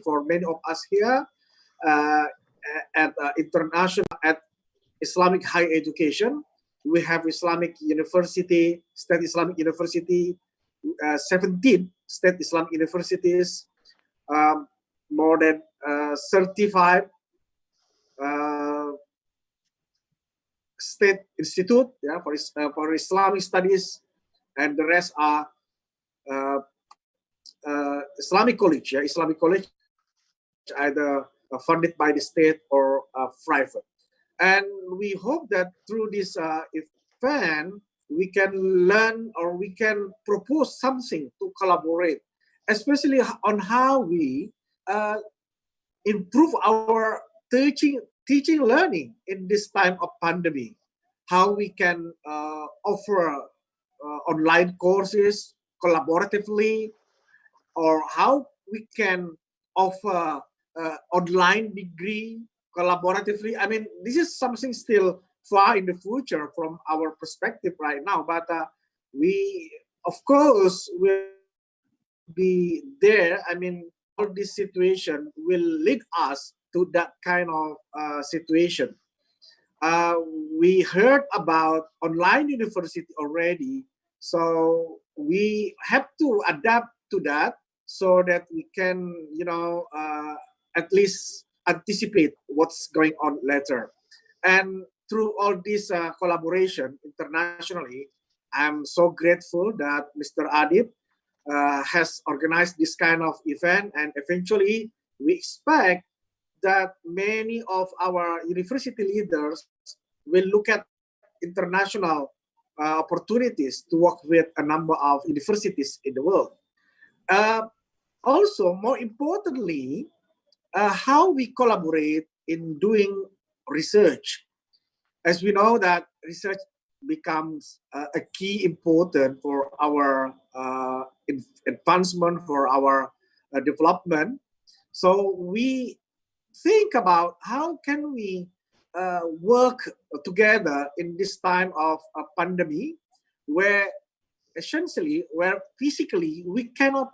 for many of us here at Islamic higher education. We have Islamic University, State Islamic University, 17 State Islamic Universities, more than 35 State Institute, for Islamic studies, and the rest are Islamic College, Islamic College, either funded by the state or private. And we hope that through this event, we can learn or we can propose something to collaborate, especially on how we improve our teaching learning in this time of pandemic, how we can offer online courses collaboratively, or how we can offer online degree collaboratively. I mean, this is something still far in the future from our perspective right now, but we, of course, will be there. I mean, all this situation will lead us to that kind of situation. We heard about online university already, so we have to adapt to that so that we can, at least anticipate what's going on later. And through all this collaboration internationally, I'm so grateful that Mr. Adib has organized this kind of event, and eventually we expect that many of our university leaders will look at international opportunities to work with a number of universities in the world. Also, more importantly, how we collaborate in doing research. As we know that research becomes a key important for our advancement, for our development. So we think about how can we work together in this time of a pandemic, where essentially, where physically we cannot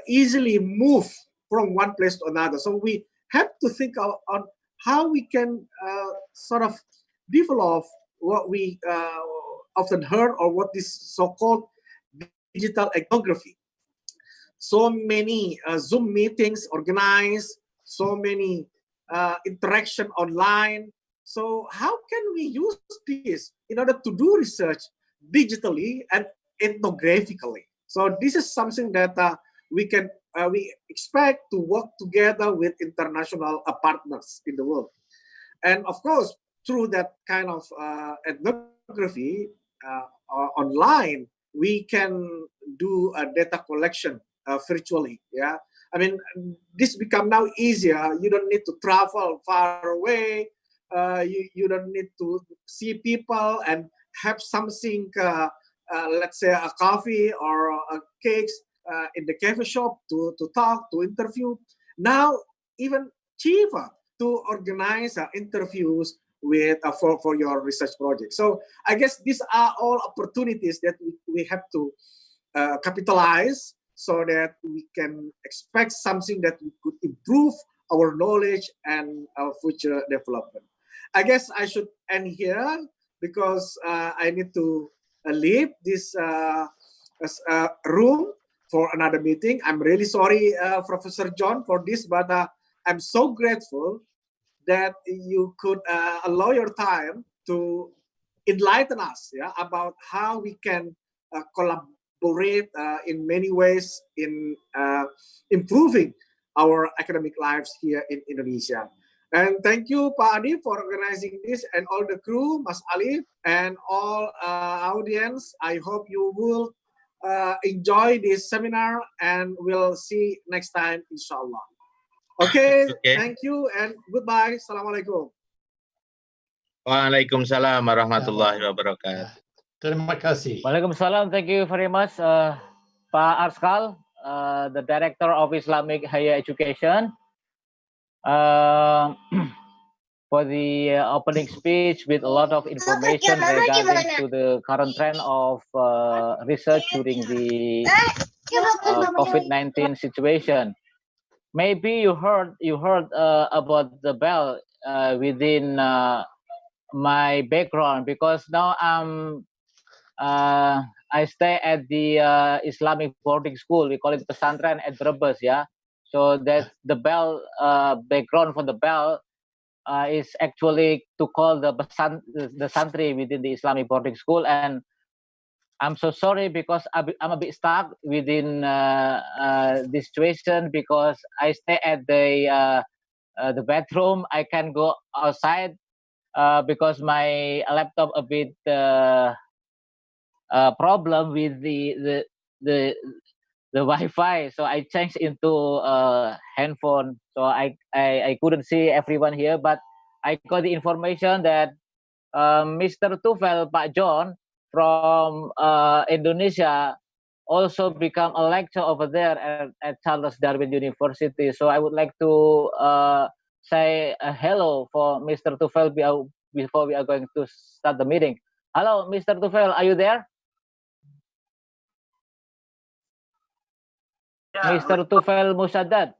easily move from one place to another. So we have to think on how we can sort of develop what we often heard, or what is so-called digital ethnography. So many Zoom meetings organized, so many interaction online. So how can we use this in order to do research digitally and ethnographically? So this is something that we expect to work together with international partners in the world. And of course, through that kind of ethnography online, we can do a data collection virtually. Yeah, I mean, this become now easier. You don't need to travel far away. You don't need to see people and have something, let's say a coffee or a cakes in the cafe shop to talk, to interview. Now, even cheaper to organize interviews with for your research project. So I guess these are all opportunities that we have to capitalize, so that we can expect something that we could improve our knowledge and our future development. I guess I should end here because I need to leave this room for another meeting. I'm really sorry, Professor John, for this, but I'm so grateful that you could allow your time to enlighten us, about how we can collaborate in many ways in improving our academic lives here in Indonesia. And thank you, Pak Adib, for organizing this, and all the crew, Mas Ali, and all audience. I hope you will enjoy this seminar, and we'll see next time, inshallah. Okay, thank you and goodbye. Assalamualaikum. Waalaikumsalam warahmatullahi wabarakatuh. Terima kasih. Waalaikumsalam. Thank you very much, Pak Arskal, the Director of Islamic Higher Education, for the opening speech with a lot of information regarding to the current trend of research during the COVID-19 situation. maybe you heard about the bell within my background, because now I stay at the Islamic boarding school. We call it pesantren at Brebes, yeah. So that's the bell. Background for the bell is actually to call the santri within the Islamic boarding school. And I'm so sorry because I'm a bit stuck within this situation, because I stay at the bathroom. I can go outside because my laptop a bit problem with the Wi-Fi, so I changed into handphone. So I couldn't see everyone here, but I got the information that Mr. Tufel Pak John from Indonesia also become a lecturer over there at Charles Darwin University. So I would like to say hello for Mr. Tufel before we are going to start the meeting. Hello, Mr. Tufel, are you there? Yeah. Mr. Tufel Musaddad.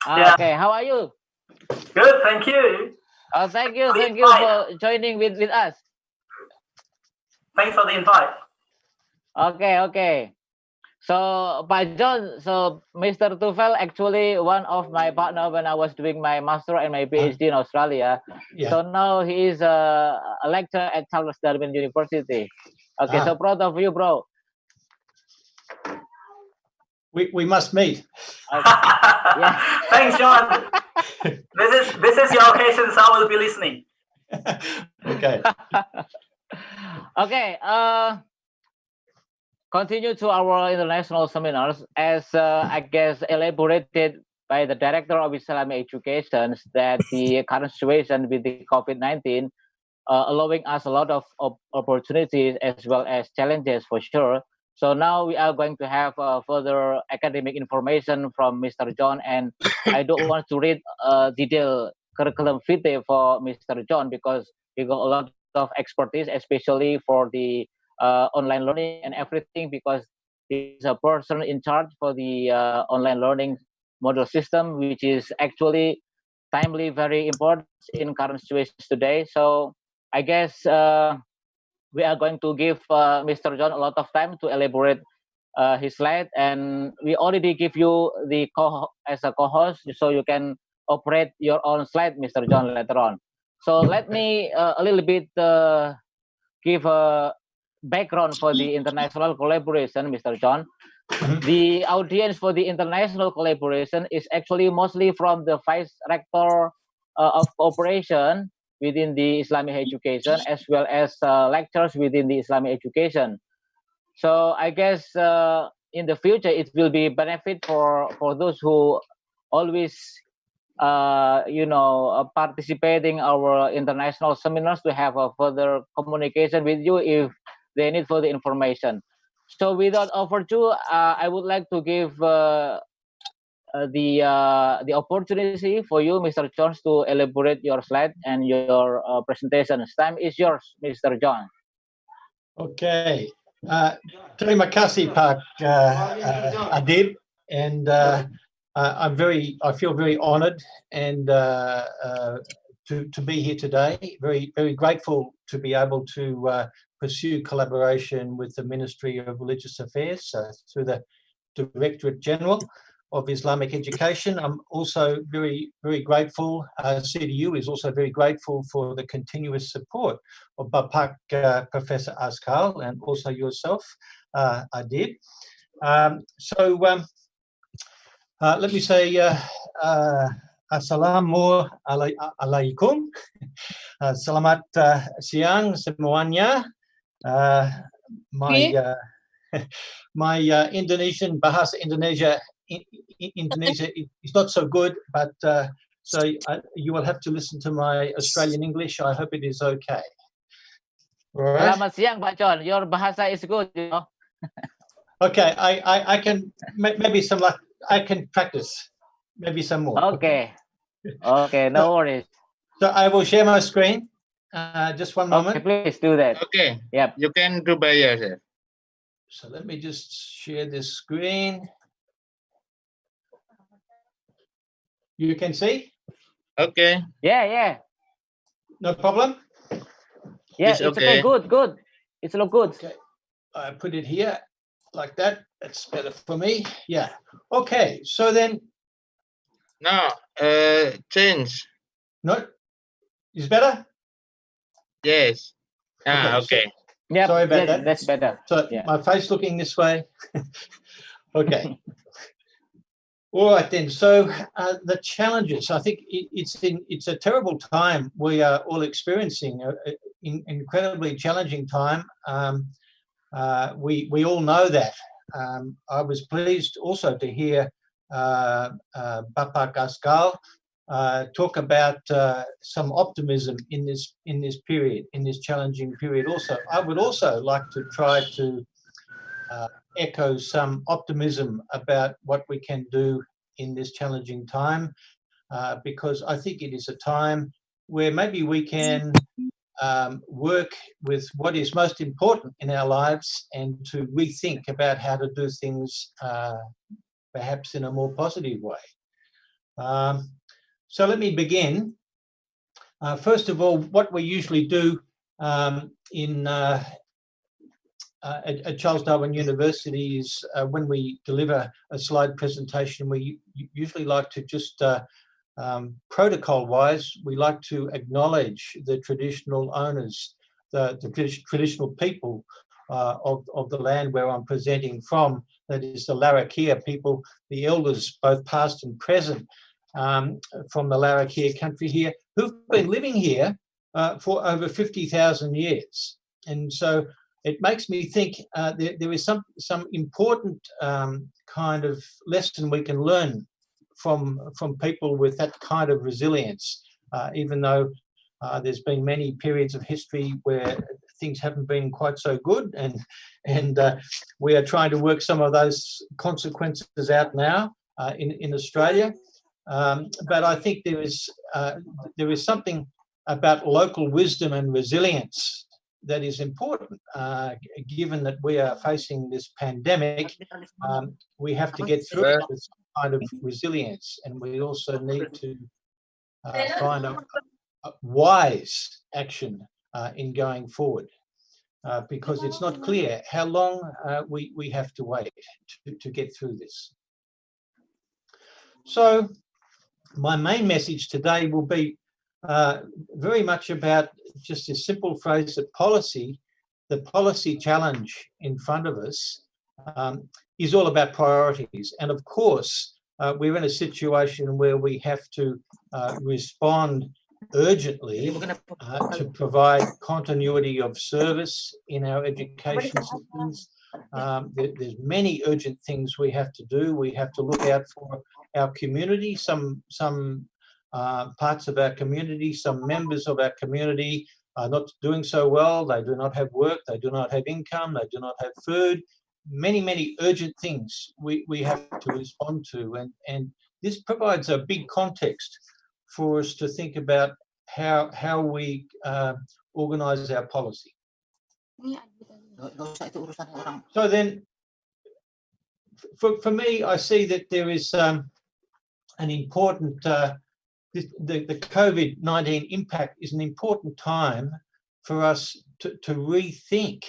Yeah. Okay, how are you? Good, thank you. Oh, thank you Fine. for joining with us. Thanks for the invite. Okay. So, Pak John, so Mr. Tufel actually one of my partner when I was doing my master and my PhD in Australia. Yeah. So now he is a lecturer at Charles Darwin University. Okay, so proud of you, bro. We must meet. Yeah. Thanks, John. This is your occasion, so I will be listening. Okay. Okay. Continue to our international seminars, as I guess elaborated by the Director of Islamic Education, that the current situation with the COVID-19 allowing us a lot of opportunities as well as challenges for sure. So now we are going to have further academic information from Mr. John, and I don't want to read detailed curriculum vitae for Mr. John, because he got a lot of expertise, especially for the online learning and everything, because he's a person in charge for the online learning model system, which is actually timely very important in current situations today. So I guess we are going to give Mr. John a lot of time to elaborate his slide, and we already give you the as a co-host, so you can operate your own slide, Mr. John, later on. So let me a little bit give a background for the international collaboration, Mr. John. The audience for the international collaboration is actually mostly from the Vice Rector of Cooperation within the Islamic education, as well as lecturers within the Islamic education. So I guess in the future it will be benefit for those who always participating our international seminars to have a further communication with you if they need further information. So without overdue, I would like to give the opportunity for you, Mr. Jones, to elaborate your slide and your presentation. Time is yours, Mr. John. Okay. Terima kasih, Pak Adib, and I feel very honoured and to be here today. Very grateful to be able to pursue collaboration with the Ministry of Religious Affairs through the Directorate General of Islamic Education. I'm also very grateful. CDU is also very grateful for the continuous support of Bapak Professor Arskal and also yourself, Adib. Let me say Assalamualaikum. Selamat siang semuanya. My Indonesian bahasa Indonesia is not so good, but so you will have to listen to my Australian English. I hope it is okay. Right. Selamat siang, Pak John. Your bahasa is good, you know. Okay, I can maybe I can practice maybe some more. Okay, no worries. So I will share my screen. Just one moment. Okay, please do that. Okay. Yep. You can do by yourself. So let me just share this screen. You can see? Okay. Yeah. No problem? Yeah, It's it's okay. okay. Good. It's look good. Okay. I put it here like that. That's better for me. Yeah. Okay. So then, Now, change. no, is better? Yes. Okay. Okay. Yeah, Sorry about that. that's better. So Yeah. my face looking this way. Okay. All right then. So the challenges. I think it's a terrible time we are all experiencing. Incredibly challenging time. We all know that. I was pleased also to hear Dr.M.Arskal talk about some optimism in this period, in this challenging period. Also, I would also like to try to echo some optimism about what we can do in this challenging time, because I think it is a time where maybe we can work with what is most important in our lives and to rethink about how to do things perhaps in a more positive way. So let me begin. First of all, what we usually do at Charles Darwin University is when we deliver a slide presentation, we usually like to just protocol-wise, we like to acknowledge the traditional owners, the traditional people of the land where I'm presenting from. That is the Larrakia people, the elders, both past and present, from the Larrakia country here, who've been living here for over 50,000 years. And so it makes me think there is some important kind of lesson we can learn from people with that kind of resilience, even though there's been many periods of history where things haven't been quite so good, and we are trying to work some of those consequences out now in Australia. But I think there is something about local wisdom and resilience that is important, given that we are facing this pandemic. We have to get through it with some kind of resilience, and we also need to find a wise action in going forward, because it's not clear how long we have to wait to get through this. So my main message today will be very much about just a simple phrase that the policy challenge in front of us is all about priorities. And of course, we're in a situation where we have to respond urgently to provide continuity of service in our education systems. There's many urgent things we have to do. We have to look out for our community, some parts of our community, some members of our community are not doing so well. They do not have work, they do not have income, they do not have food. Many urgent things we have to respond to, and this provides a big context for us to think about how we organize our policy. So then, for me, I see that there is an important, the COVID-19 impact is an important time for us to rethink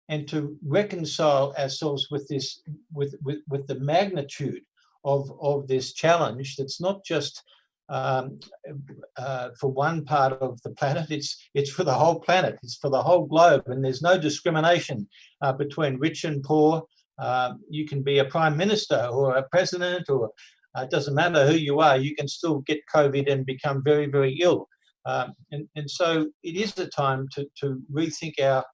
and to reconcile ourselves with this, with the magnitude of this challenge. That's not just for one part of the planet, it's for the whole planet, it's for the whole globe, and there's no discrimination between rich and poor. You can be a prime minister or a president, or it doesn't matter who you are, you can still get COVID and become very ill. And so it is the time to rethink our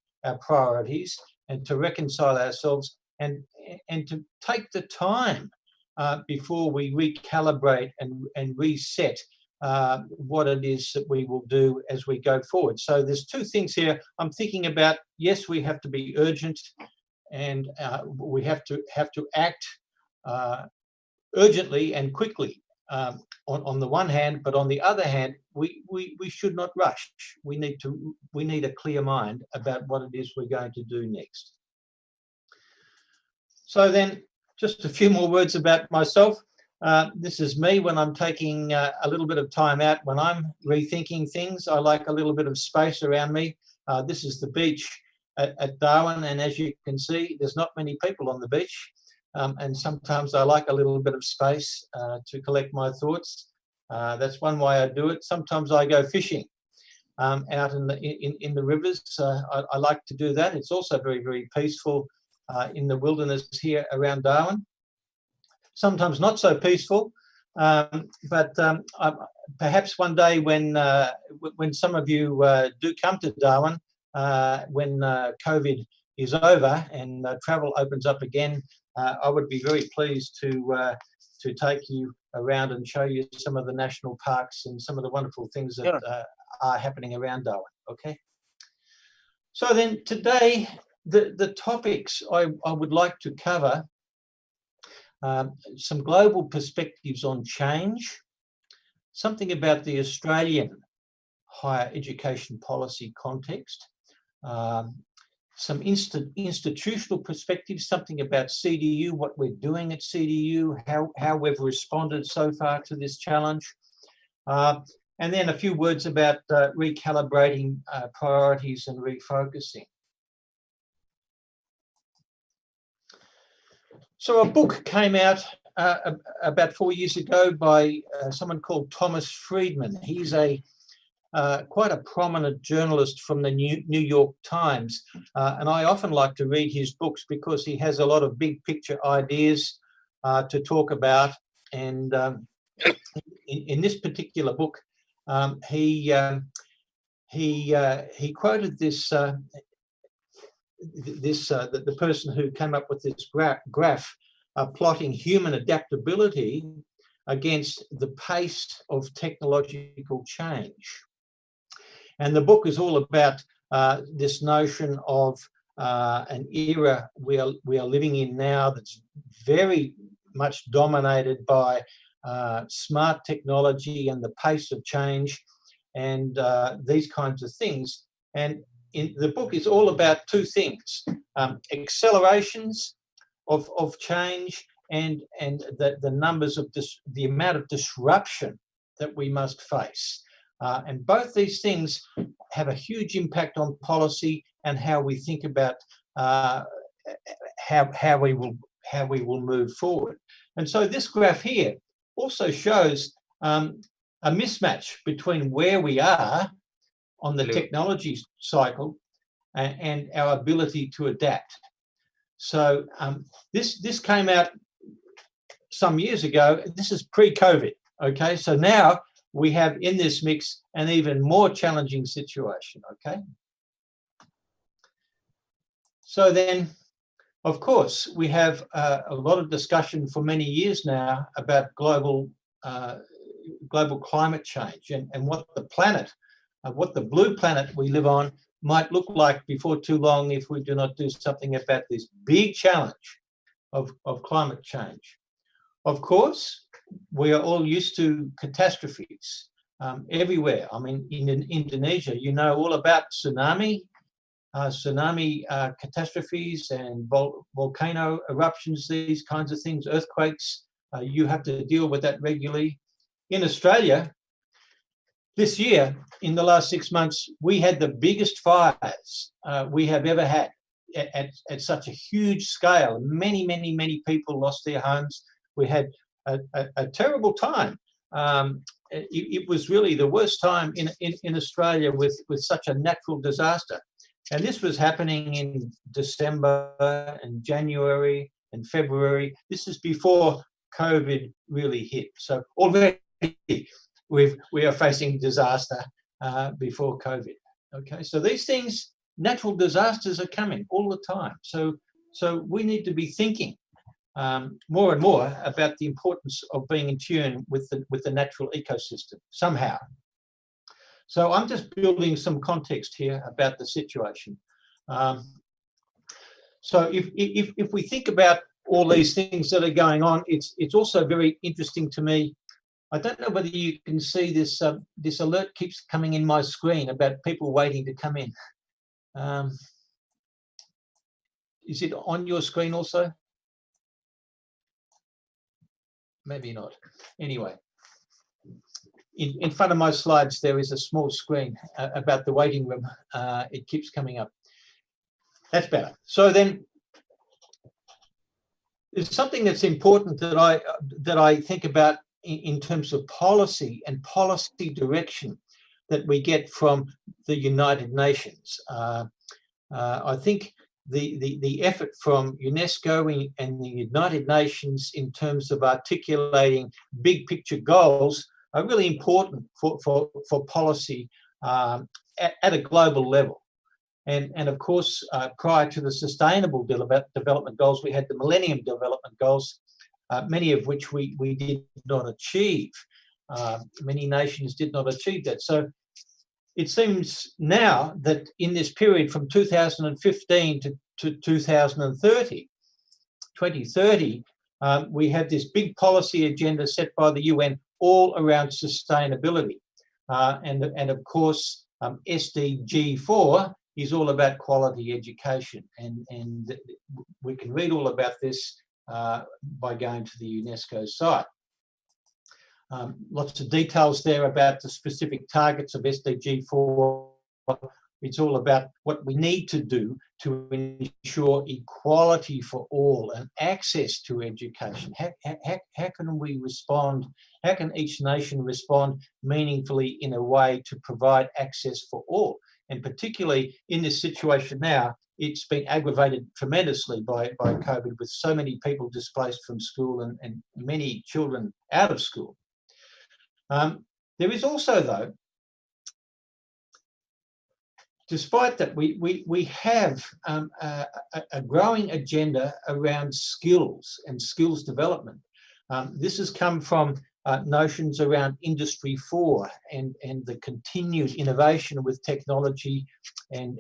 priorities and to reconcile ourselves and to take the time before we recalibrate and reset what it is that we will do as we go forward. So there's two things here I'm thinking about. Yes, we have to be urgent, and we have to act urgently and quickly on the one hand, but on the other hand, we should not rush. We need a clear mind about what it is we're going to do next. So then, just a few more words about myself. This is me when I'm taking a little bit of time out, when I'm rethinking things. I like a little bit of space around me. This is the beach at Darwin, and as you can see, there's not many people on the beach. And sometimes I like a little bit of space to collect my thoughts. That's one way I do it. Sometimes I go fishing out in the rivers. I like to do that. It's also very, very peaceful in the wilderness here around Darwin. Sometimes not so peaceful, but perhaps one day when some of you do come to Darwin, when COVID is over and travel opens up again, I would be very pleased to take you around and show you some of the national parks and some of the wonderful things that are happening around Darwin. Okay. So then today, the topics I would like to cover. Some global perspectives on change, something about the Australian higher education policy context, some institutional perspectives, something about CDU, what we're doing at CDU, how we've responded so far to this challenge, and then a few words about recalibrating priorities and refocusing. So a book came out about 4 years ago by someone called Thomas Friedman. He's quite a prominent journalist from the New York Times, and I often like to read his books because he has a lot of big picture ideas to talk about. And in this particular book, he quoted the person who came up with this graph plotting human adaptability against the pace of technological change. And the book is all about this notion of an era we are living in now that's very much dominated by smart technology and the pace of change and these kinds of things. And the book is all about two things: accelerations of change and the numbers of the amount of disruption that we must face. And both these things have a huge impact on policy and how we think about how we will move forward. And so this graph here also shows a mismatch between where we are on the technology cycle and our ability to adapt. So this came out some years ago. This is pre-COVID, okay? So now we have in this mix an even more challenging situation, okay? So then, of course, we have a lot of discussion for many years now about global climate change and what the planet, what the blue planet we live on might look like before too long if we do not do something about this big challenge of climate change. Of course, we are all used to catastrophes everywhere. I mean, in Indonesia, you know all about tsunami catastrophes and volcano eruptions, these kinds of things, earthquakes. You have to deal with that regularly. In Australia, this year, in the last 6 months, we had the biggest fires we have ever had at such a huge scale. Many, many, many people lost their homes. We had a terrible time. It was really the worst time in Australia with such a natural disaster. And this was happening in December and January and February. This is before COVID really hit. So already we are facing disaster before COVID. Okay, so these things, natural disasters are coming all the time. So we need to be thinking more and more about the importance of being in tune with the natural ecosystem somehow. So I'm just building some context here about the situation. So if we think about all these things that are going on, it's also very interesting to me. I don't know whether you can see this. This alert keeps coming in my screen about people waiting to come in. Is it on your screen also? maybe not. Anyway, in front of my slides, there is a small screen about the waiting room. It keeps coming up. That's better. So then, there's something that's important that I think about in terms of policy and policy direction that we get from the United Nations. I think the effort from UNESCO and the United Nations in terms of articulating big picture goals are really important for policy at a global level. And of course, prior to the Sustainable Development Goals, we had the Millennium Development Goals, many of which we did not achieve. Many nations did not achieve that. So it seems now that in this period from 2015 to 2030, we have this big policy agenda set by the UN all around sustainability. And of course, SDG 4 is all about quality education. And we can read all about this by going to the UNESCO site. Lots of details there about the specific targets of SDG 4. It's all about what we need to do to ensure equality for all and access to education. How can we respond? How can each nation respond meaningfully in a way to provide access for all? And particularly in this situation now, it's been aggravated tremendously by COVID, with so many people displaced from school and many children out of school. There is also, though, despite that, we have a growing agenda around skills and skills development. This has come from notions around Industry 4 and the continued innovation with technology and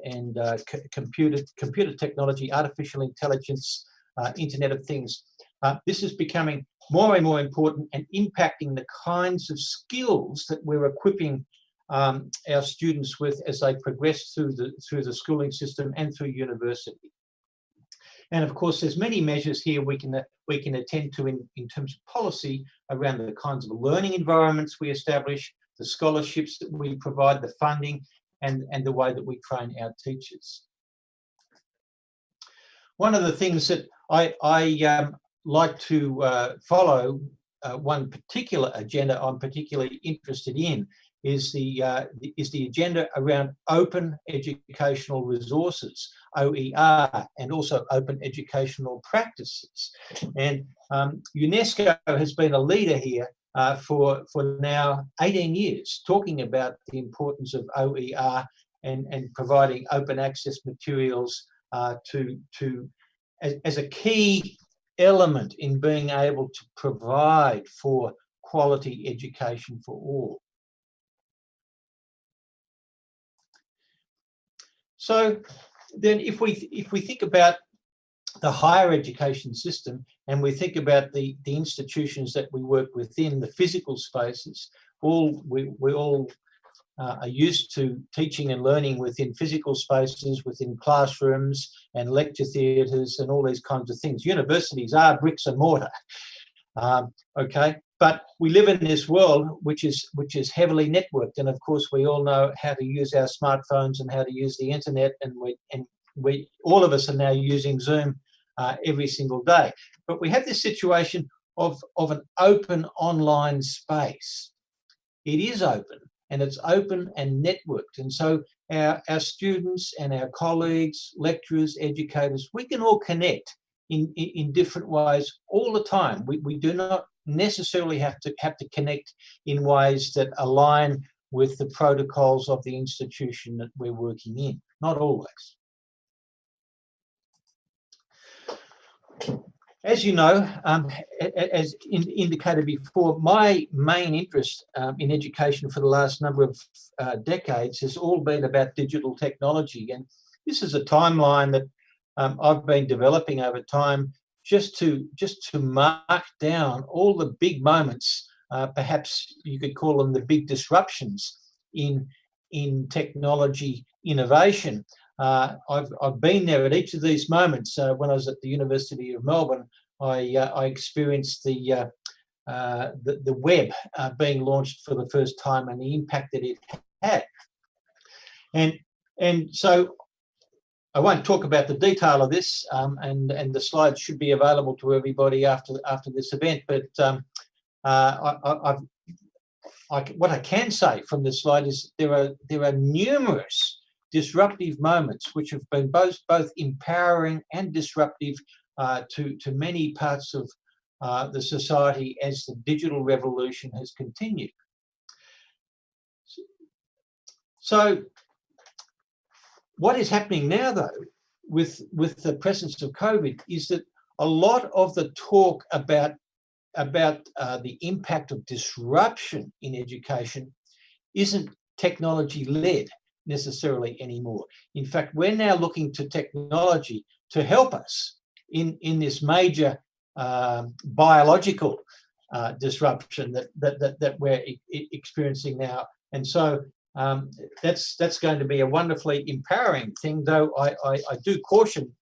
computer technology, artificial intelligence, Internet of Things. This is becoming more and more important and impacting the kinds of skills that we're equipping our students with as they progress through the schooling system and through university. And of course, there's many measures here we can attend to in terms of policy around the kinds of learning environments we establish, the scholarships that we provide, the funding, and the way that we train our teachers. One of the things that I like to follow, one particular agenda I'm particularly interested in, is the agenda around open educational resources, OER, and also open educational practices. And UNESCO has been a leader here for now 18 years, talking about the importance of OER and providing open access materials as a key element in being able to provide for quality education for all. So then if we think about the higher education system and we think about the institutions that we work within, the physical spaces, we all are used to teaching and learning within physical spaces, within classrooms and lecture theatres and all these kinds of things. Universities are bricks and mortar, okay? But we live in this world which is heavily networked, and of course we all know how to use our smartphones and how to use the internet, and we all of us are now using Zoom every single day. But we have this situation of an open online space. It is open, and it's open and networked, and so our students and our colleagues, lecturers, educators, we can all connect in different ways all the time. We do not necessarily have to connect in ways that align with the protocols of the institution that we're working in. Not always. As you know, as indicated before, my main interest in education for the last number of decades has all been about digital technology, and this is a timeline that I've been developing over time, just to mark down all the big moments, perhaps you could call them the big disruptions in technology innovation. I've been there at each of these moments. When I was at the University of Melbourne, I experienced the the web being launched for the first time and the impact that it had. And so I won't talk about the detail of this, and the slides should be available to everybody after this event. But what I can say from this slide is there are numerous disruptive moments which have been both empowering and disruptive to many parts of the society as the digital revolution has continued. So what is happening now, though, with the presence of COVID, is that a lot of the talk about the impact of disruption in education isn't technology-led necessarily anymore. In fact, we're now looking to technology to help us in this major biological disruption that we're experiencing now. And so that's going to be a wonderfully empowering thing, though I do caution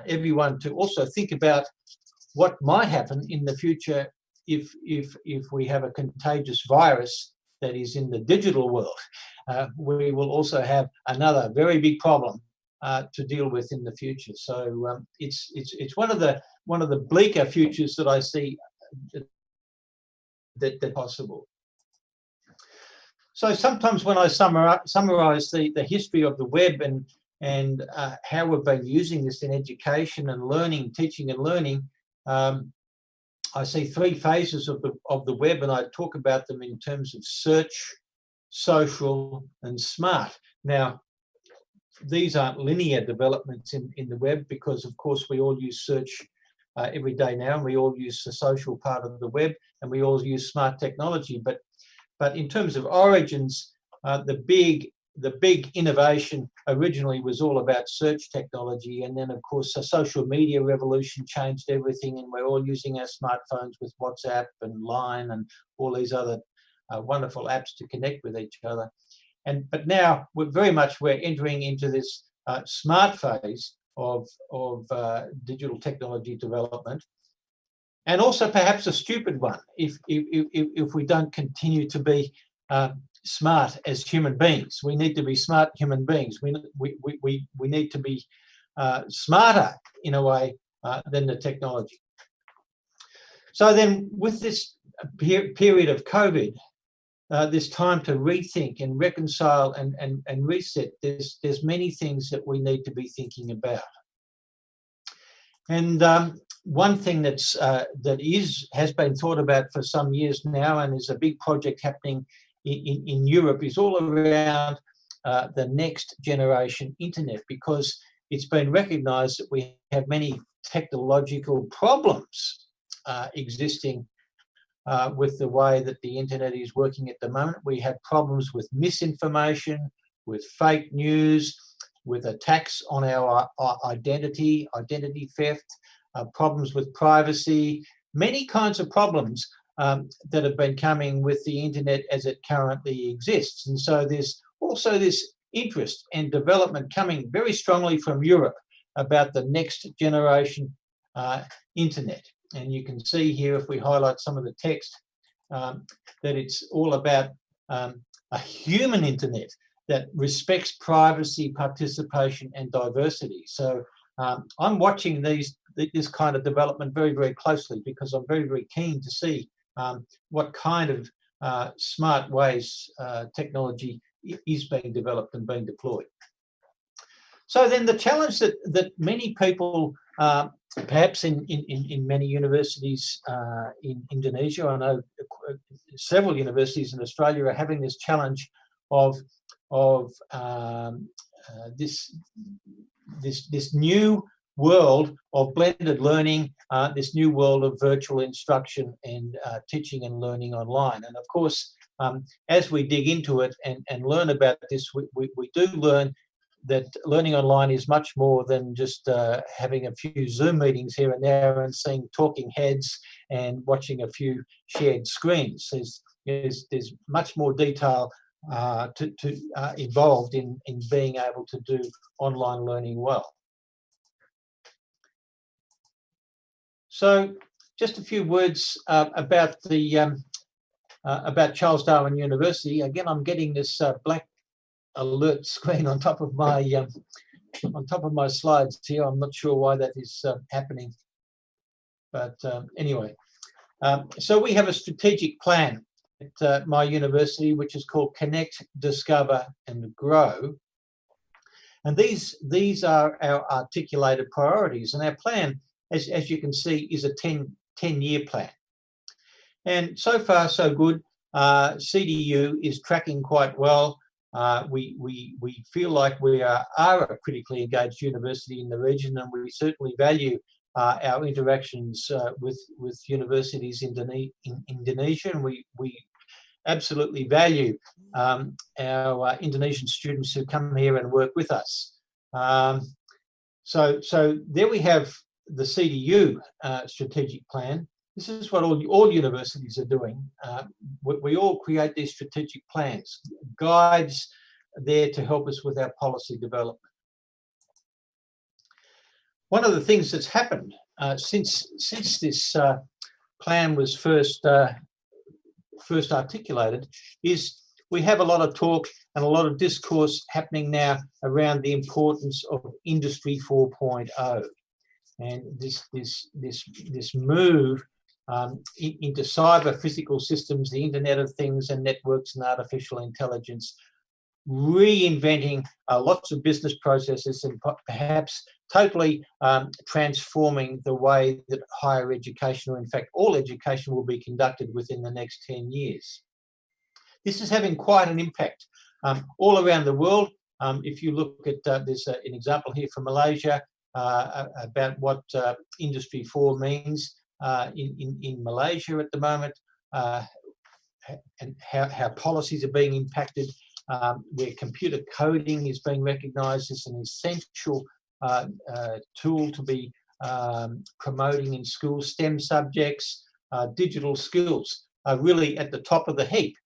everyone to also think about what might happen in the future if we have a contagious virus that is in the digital world. We will also have another very big problem to deal with in the future. So it's one of the bleaker futures that I see that possible. So sometimes when I summarize the history of the web and how we've been using this in education and learning, teaching and learning, I see three phases of the web, and I talk about them in terms of search, social, and smart. Now, these aren't linear developments in the web, because of course we all use search every day now, and we all use the social part of the web, and we all use smart technology. But in terms of origins, the big innovation originally was all about search technology, and then of course the social media revolution changed everything, and we're all using our smartphones with WhatsApp and Line and all these other wonderful apps to connect with each other. But now we're entering into this smart phase of digital technology development, and also perhaps a stupid one if we don't continue to be smart as human beings. We need to be smart human beings. We need to be smarter in a way than the technology. So then, with this period of COVID, this time to rethink and reconcile and reset, there's many things that we need to be thinking about. And one thing that has been thought about for some years now, and is a big project happening in Europe, is all around the next generation internet, because it's been recognised that we have many technological problems existing with the way that the internet is working at the moment. We have problems with misinformation, with fake news, with attacks on our identity theft, problems with privacy, many kinds of problems that have been coming with the internet as it currently exists. And so there's also this interest and development coming very strongly from Europe about the next generation internet. And you can see here, if we highlight some of the text, that it's all about a human internet that respects privacy, participation, and diversity. So I'm watching this kind of development very, very closely, because I'm very, very keen to see what kind of smart ways technology is being developed and being deployed. So then the challenge that many people, perhaps in many universities in Indonesia, I know several universities in Australia are having this challenge of this new world of blended learning, this new world of virtual instruction and teaching and learning online. And of course, as we dig into it and learn about this, we do learn that learning online is much more than just having a few Zoom meetings here and there and seeing talking heads and watching a few shared screens. There's much more detail involved in being able to do online learning well. So just a few words about the about Charles Darwin University. Again, I'm getting this black alert screen on top of my slides here. I'm not sure why that is happening, but anyway. So we have a strategic plan at my university, which is called Connect, Discover and Grow. And these are our articulated priorities. And our plan, as you can see, is a 10-year plan. And so far, so good. CDU is tracking quite well. We feel like we are a critically engaged university in the region, and we certainly value our interactions with universities in Indonesia, and we absolutely value our Indonesian students who come here and work with us. So there we have the CDU strategic plan. This is what all universities are doing. We all create these strategic plans, guides there to help us with our policy development. One of the things that's happened since this plan was first articulated is we have a lot of talk and a lot of discourse happening now around the importance of Industry 4.0 and this move into cyber physical systems, the Internet of Things and networks and artificial intelligence, reinventing lots of business processes and perhaps totally transforming the way that higher education, or in fact all education, will be conducted within the next 10 years. This is having quite an impact all around the world. If you look at there's an example here from Malaysia about what Industry 4 means in Malaysia at the moment, and how policies are being impacted, where computer coding is being recognised as an essential tool to be promoting in schools. STEM subjects, digital skills are really at the top of the heap.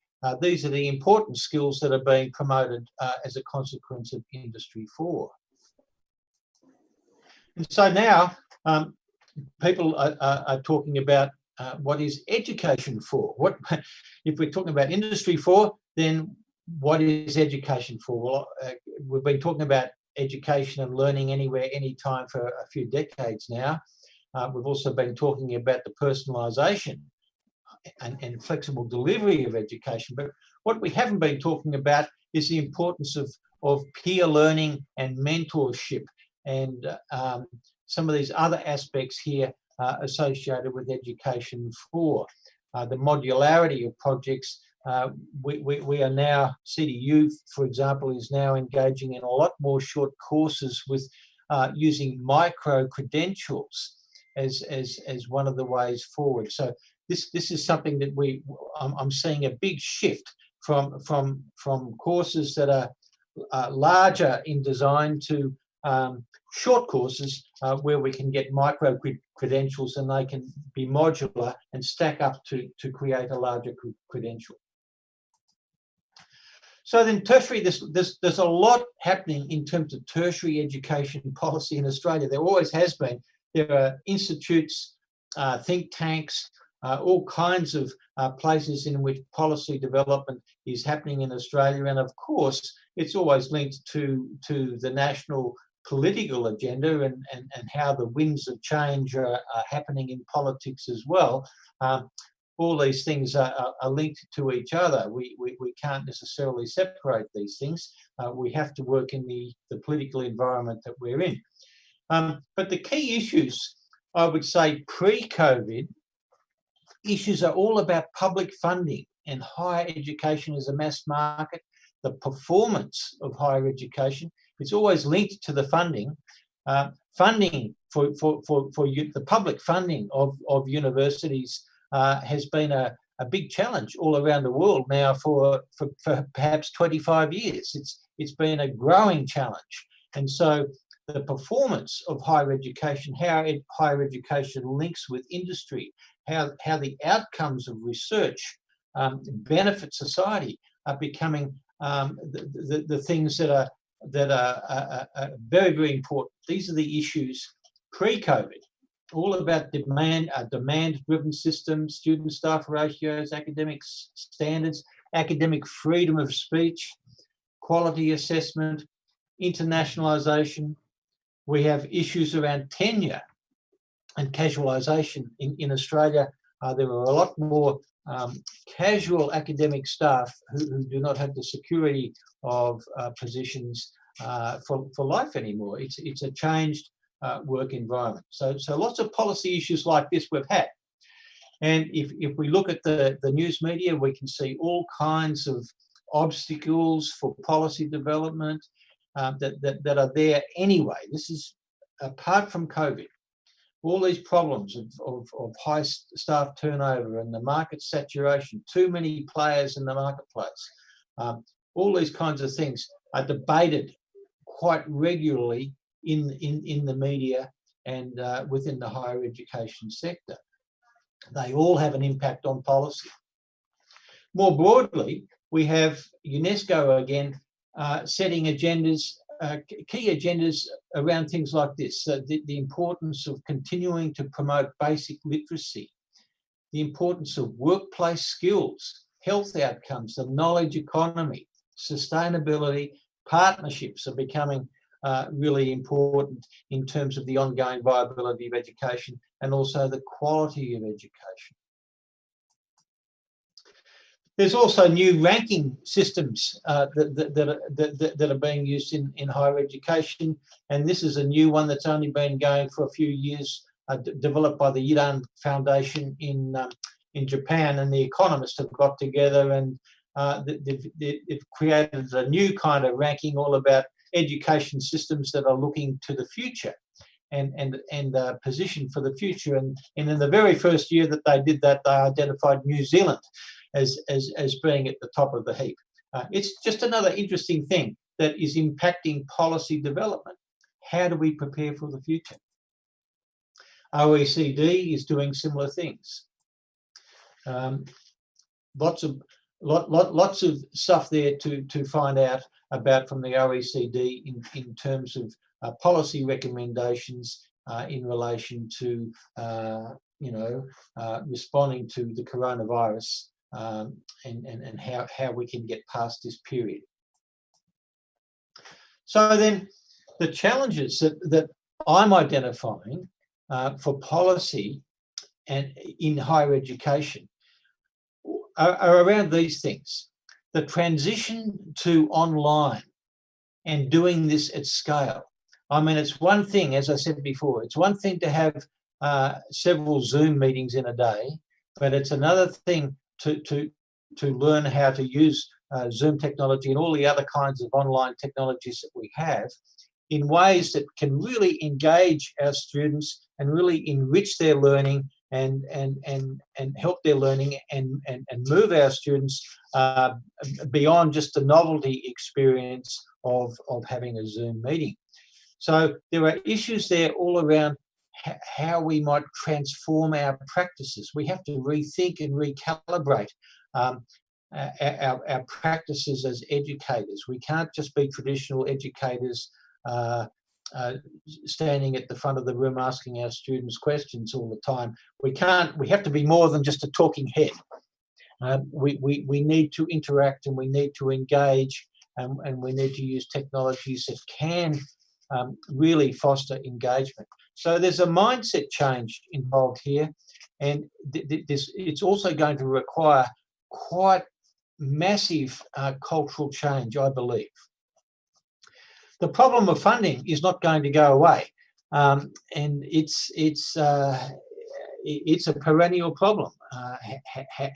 These are the important skills that are being promoted as a consequence of Industry 4. And so now people are talking about what is education for? What, if we're talking about Industry 4, then what is education for? Well, we've been talking about education and learning anywhere, anytime for a few decades now. We've also been talking about the personalisation and flexible delivery of education. But what we haven't been talking about is the importance of peer learning and mentorship and some of these other aspects here associated with education for the modularity of projects. We are now, CDU, for example, is now engaging in a lot more short courses with using micro-credentials as one of the ways forward. So this is something that I'm seeing a big shift from courses that are larger in design to short courses where we can get micro credentials and they can be modular and stack up to create a larger credential. So then tertiary, there's a lot happening in terms of tertiary education policy in Australia. There always has been. There are institutes, think tanks, all kinds of places in which policy development is happening in Australia. And of course, it's always linked to the national political agenda and how the winds of change are happening in politics as well. All these things are linked to each other. We can't necessarily separate these things. We have to work in the political environment that we're in. But the key issues, I would say, pre-COVID, issues are all about public funding and higher education as a mass market, the performance of higher education. It's always linked to the funding. Funding for the public funding of universities has been a big challenge all around the world now for perhaps 25 years. It's been a growing challenge. And so the performance of higher education, how higher education links with industry, how the outcomes of research benefit society are becoming the things that are very, very important. These are the issues pre-COVID. all about demand-driven systems, student-staff ratios, academic standards, academic freedom of speech, quality assessment, internationalisation. We have issues around tenure and casualisation. In Australia, there are a lot more casual academic staff who do not have the security of positions for life anymore. It's a changed work environment. So lots of policy issues like this we've had. And if we look at the news media, we can see all kinds of obstacles for policy development that are there anyway. This is apart from COVID. All these problems of high staff turnover and the market saturation, too many players in the marketplace, all these kinds of things are debated quite regularly in the media and within the higher education sector. They all have an impact on policy. More broadly, we have UNESCO again setting agendas, key agendas around things like this. The importance of continuing to promote basic literacy, the importance of workplace skills, health outcomes, the knowledge economy, sustainability, partnerships are becoming really important in terms of the ongoing viability of education and also the quality of education. There's also new ranking systems that are being used in higher education, and this is a new one that's only been going for a few years, developed by the Iran Foundation in Japan, and the economists have got together and they've created a new kind of ranking all about education systems that are looking to the future and positioned for the future. And in the very first year that they did that, they identified New Zealand as being at the top of the heap. It's just another interesting thing that is impacting policy development. How do we prepare for the future? OECD is doing similar things. Lots of stuff there to find out about from the OECD in terms of policy recommendations in relation to responding to the coronavirus and how we can get past this period. So then the challenges that I'm identifying for policy and in higher education are around these things. The transition to online and doing this at scale. I mean, it's one thing, as I said before, it's one thing to have several Zoom meetings in a day, but it's another thing to learn how to use Zoom technology and all the other kinds of online technologies that we have in ways that can really engage our students and really enrich their learning and help their learning and move our students beyond just the novelty experience of having a Zoom meeting. So there are issues there all around how we might transform our practices. We have to rethink and recalibrate our practices as educators. We can't just be traditional educators standing at the front of the room asking our students questions all the time. We have to be more than just a talking head. We need to interact and we need to engage and we need to use technologies that can really foster engagement. So there's a mindset change involved here, and it's also going to require quite massive cultural change, I believe. The problem of funding is not going to go away, and it's a perennial problem.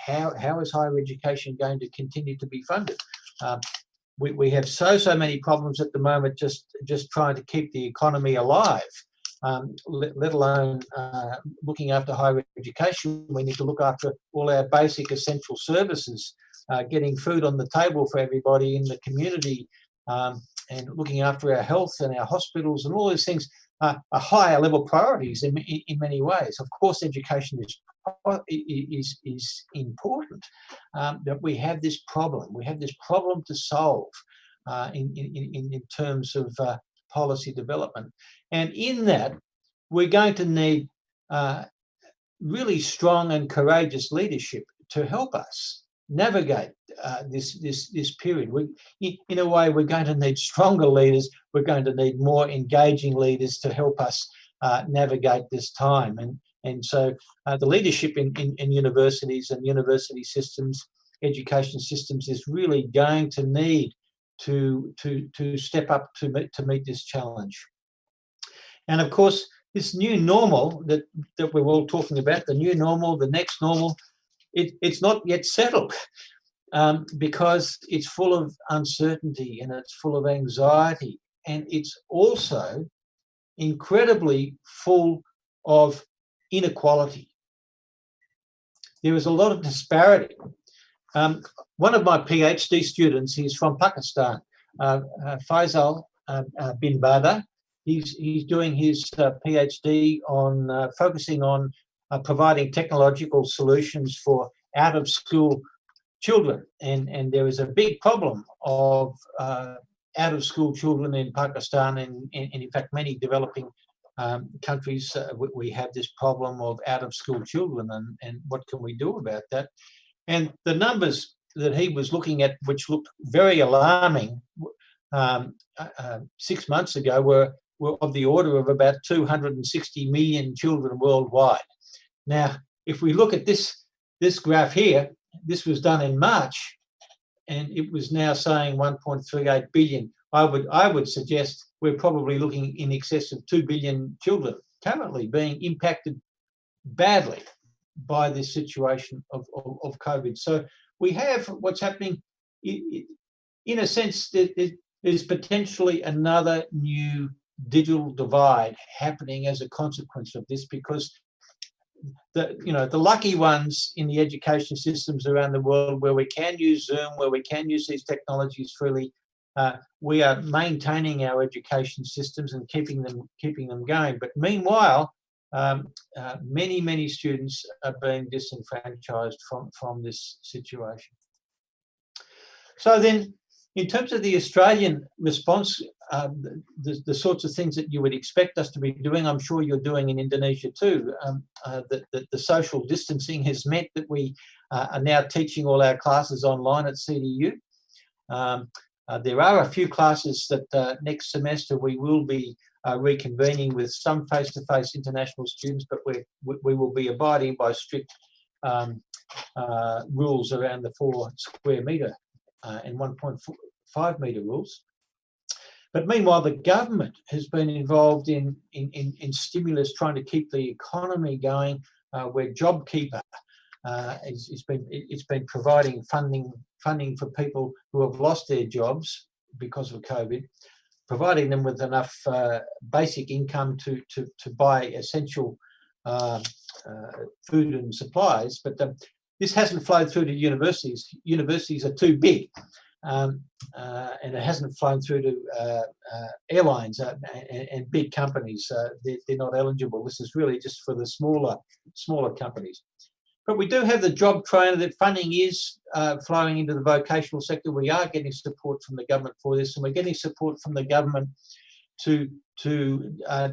How is higher education going to continue to be funded? We have so many problems at the moment just trying to keep the economy alive, let alone looking after higher education. We need to look after all our basic essential services, getting food on the table for everybody in the community, and looking after our health and our hospitals, and all these things are higher level priorities in many ways. Of course, education is important, but we have this problem. We have this problem to solve in terms of policy development. And in that, we're going to need really strong and courageous leadership to help us navigate this period. In a way, we're going to need stronger leaders. We're going to need more engaging leaders to help us navigate this time. And so the leadership in universities and university systems, education systems, is really going to need to step up to meet this challenge. And of course, this new normal that we're all talking about, the new normal, the next normal, it's not yet settled because it's full of uncertainty and it's full of anxiety, and it's also incredibly full of inequality. There is a lot of disparity. One of my PhD students, he's from Pakistan, Faisal bin Badr. He's doing his PhD on focusing on providing technological solutions for out-of-school children, and there is a big problem of out-of-school children in Pakistan, and in fact many developing countries. We have this problem of out-of-school children, and what can we do about that? And the numbers that he was looking at, which looked very alarming 6 months ago, were of the order of about 260 million children worldwide. Now, if we look at this graph here, this was done in March, and it was now saying 1.38 billion. I would suggest we're probably looking in excess of 2 billion children currently being impacted badly by this situation of COVID. So we have what's happening, in a sense, there's potentially another new digital divide happening as a consequence of this, because the lucky ones in the education systems around the world, where we can use Zoom, where we can use these technologies freely, we are maintaining our education systems and keeping them going. But meanwhile, many students are being disenfranchised from this situation. So then, in terms of the Australian response, the sorts of things that you would expect us to be doing, I'm sure you're doing in Indonesia too. The social distancing has meant that we are now teaching all our classes online at CDU. There are a few classes that next semester we will be reconvening with some face-to-face international students, but we will be abiding by strict rules around the 4 square metre and 1.5 metre rules. But meanwhile, the government has been involved in stimulus, trying to keep the economy going, where JobKeeper it's been providing funding for people who have lost their jobs because of COVID, providing them with enough basic income to buy essential food and supplies. But this hasn't flowed through to universities. Universities are too big, and it hasn't flown through to airlines and big companies. They're not eligible. This is really just for the smaller companies. But we do have the job trainer. That funding is flowing into the vocational sector. We are getting support from the government for this, and we're getting support from the government to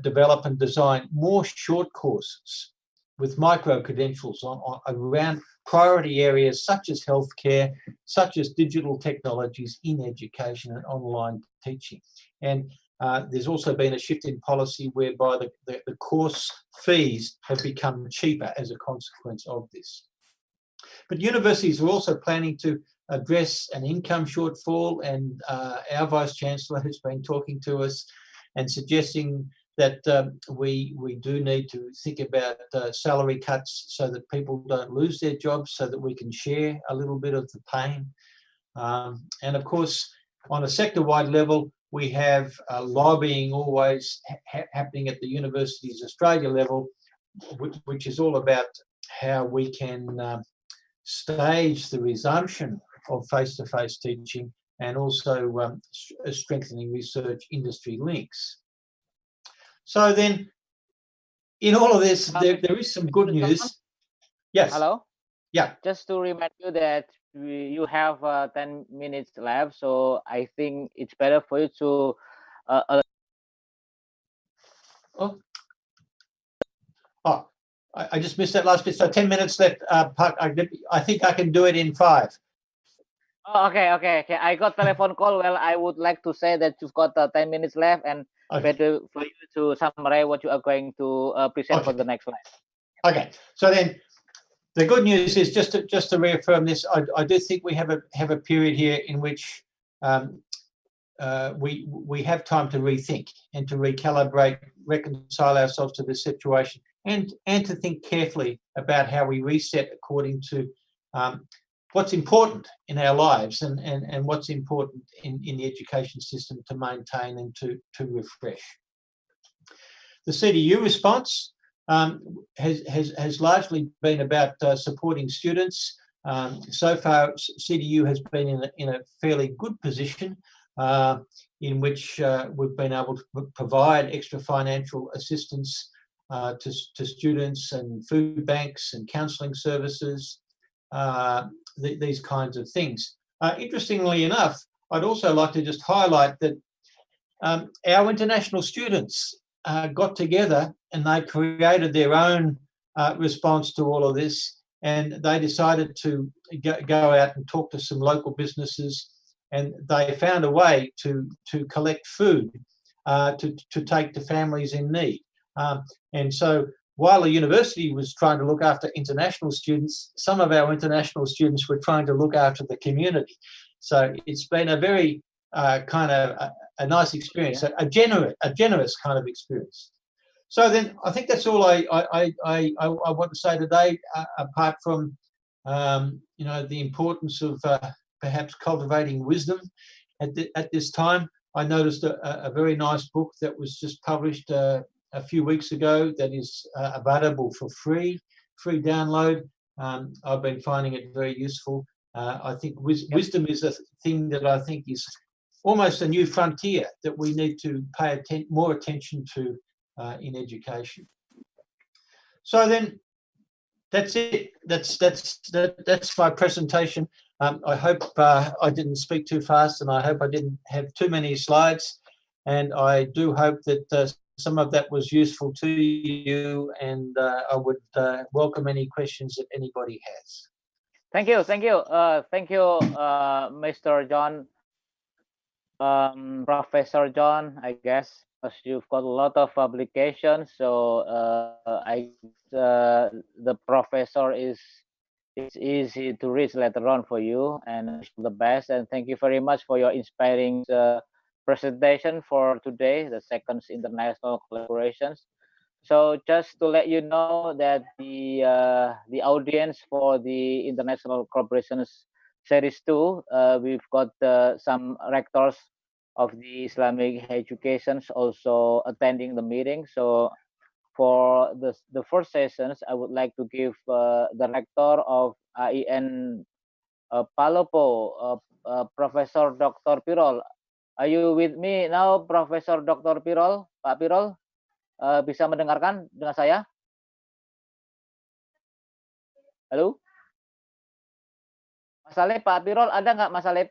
develop and design more short courses with micro-credentials around priority areas such as healthcare, such as digital technologies in education and online teaching. And there's also been a shift in policy whereby the course fees have become cheaper as a consequence of this. But universities are also planning to address an income shortfall, and our Vice-Chancellor has been talking to us and suggesting that we do need to think about salary cuts so that people don't lose their jobs, so that we can share a little bit of the pain. And of course, on a sector-wide level, we have lobbying always happening at the Universities Australia level, which is all about how we can stage the resumption of face-to-face teaching, and also strengthening research industry links. So then, in all of this, there is some good news. Yes. Hello? Yeah. Just to remind you that you have 10 minutes left, so I think it's better for you to I just missed that last bit. So 10 minutes left. Park, I think I can do it in 5. Oh, okay. I got telephone call. Well, I would like to say that you've got 10 minutes left, and better for you to summarize what you are going to present for the next slide. Okay. So then, the good news is just to reaffirm this. I do think we have a period here in which we have time to rethink and to recalibrate, reconcile ourselves to the situation, and to think carefully about how we reset according to what's important in our lives and what's important in the education system to maintain and to refresh. The CDU response has largely been about supporting students. So far, CDU has been in a fairly good position in which we've been able to provide extra financial assistance to students and food banks and counselling services, these kinds of things. Interestingly enough, I'd also like to just highlight that our international students got together and they created their own response to all of this, and they decided to go out and talk to some local businesses, and they found a way to collect food to take to families in need. And so while the university was trying to look after international students, some of our international students were trying to look after the community. So it's been a very kind of a nice experience, a generous kind of experience. So then I think that's all I want to say today, apart from the importance of perhaps cultivating wisdom at this time. I noticed a very nice book that was just published a few weeks ago that is available for free download. I've been finding it very useful. I think wisdom is a thing that I think is almost a new frontier that we need to pay more attention to in education. So then, that's it. That's my presentation. I hope I didn't speak too fast, and I hope I didn't have too many slides. And I do hope that some of that was useful to you, and I would welcome any questions that anybody has. Thank you, Mr. John, Professor John, I guess, because you've got a lot of publications. So the professor is easy to reach later on for you, and I wish you the best. And thank you very much for your inspiring presentation for today, the second international collaborations. So just to let you know that the audience for the international collaborations series 2, we've got some rectors of the Islamic educations also attending the meeting. So for the first sessions, I would like to give the rector of AIN Palopo, Professor Dr. Pirol. Are you with me now, Professor Dr. Pirol? Pak Pirol, bisa mendengarkan dengan saya? Halo? Mas Salim, Pak Pirol, ada nggak Mas Salim?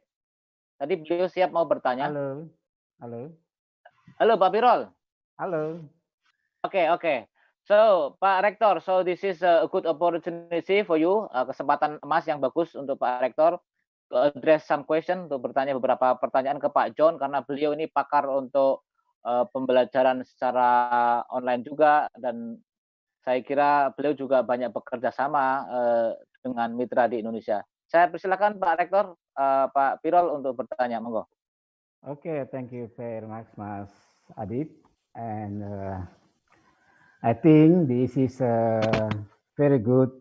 Tadi beliau siap mau bertanya. Halo, Pak Pirol. Halo. Okay. So, Pak Rektor, so this is a good opportunity for you, kesempatan emas yang bagus untuk Pak Rektor to address some question, untuk bertanya beberapa pertanyaan ke Pak John, karena beliau ini pakar untuk pembelajaran secara online juga, dan saya kira beliau juga banyak bekerja sama dengan mitra di Indonesia. Saya persilakan Pak Rektor, Pak Pirol untuk bertanya, monggo. Okay, thank you very much, Mas Adib. And I think this is a very good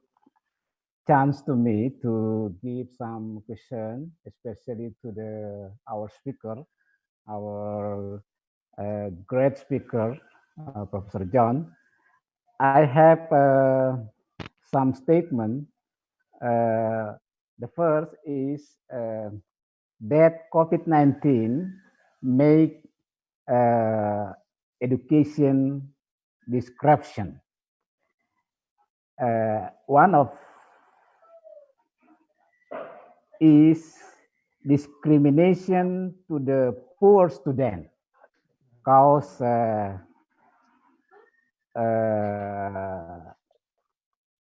chance to me to give some question, especially to our speaker, our great speaker, Professor John. I have some statement. The first is that COVID-19 make education disruption. One of is discrimination to the poor student, cause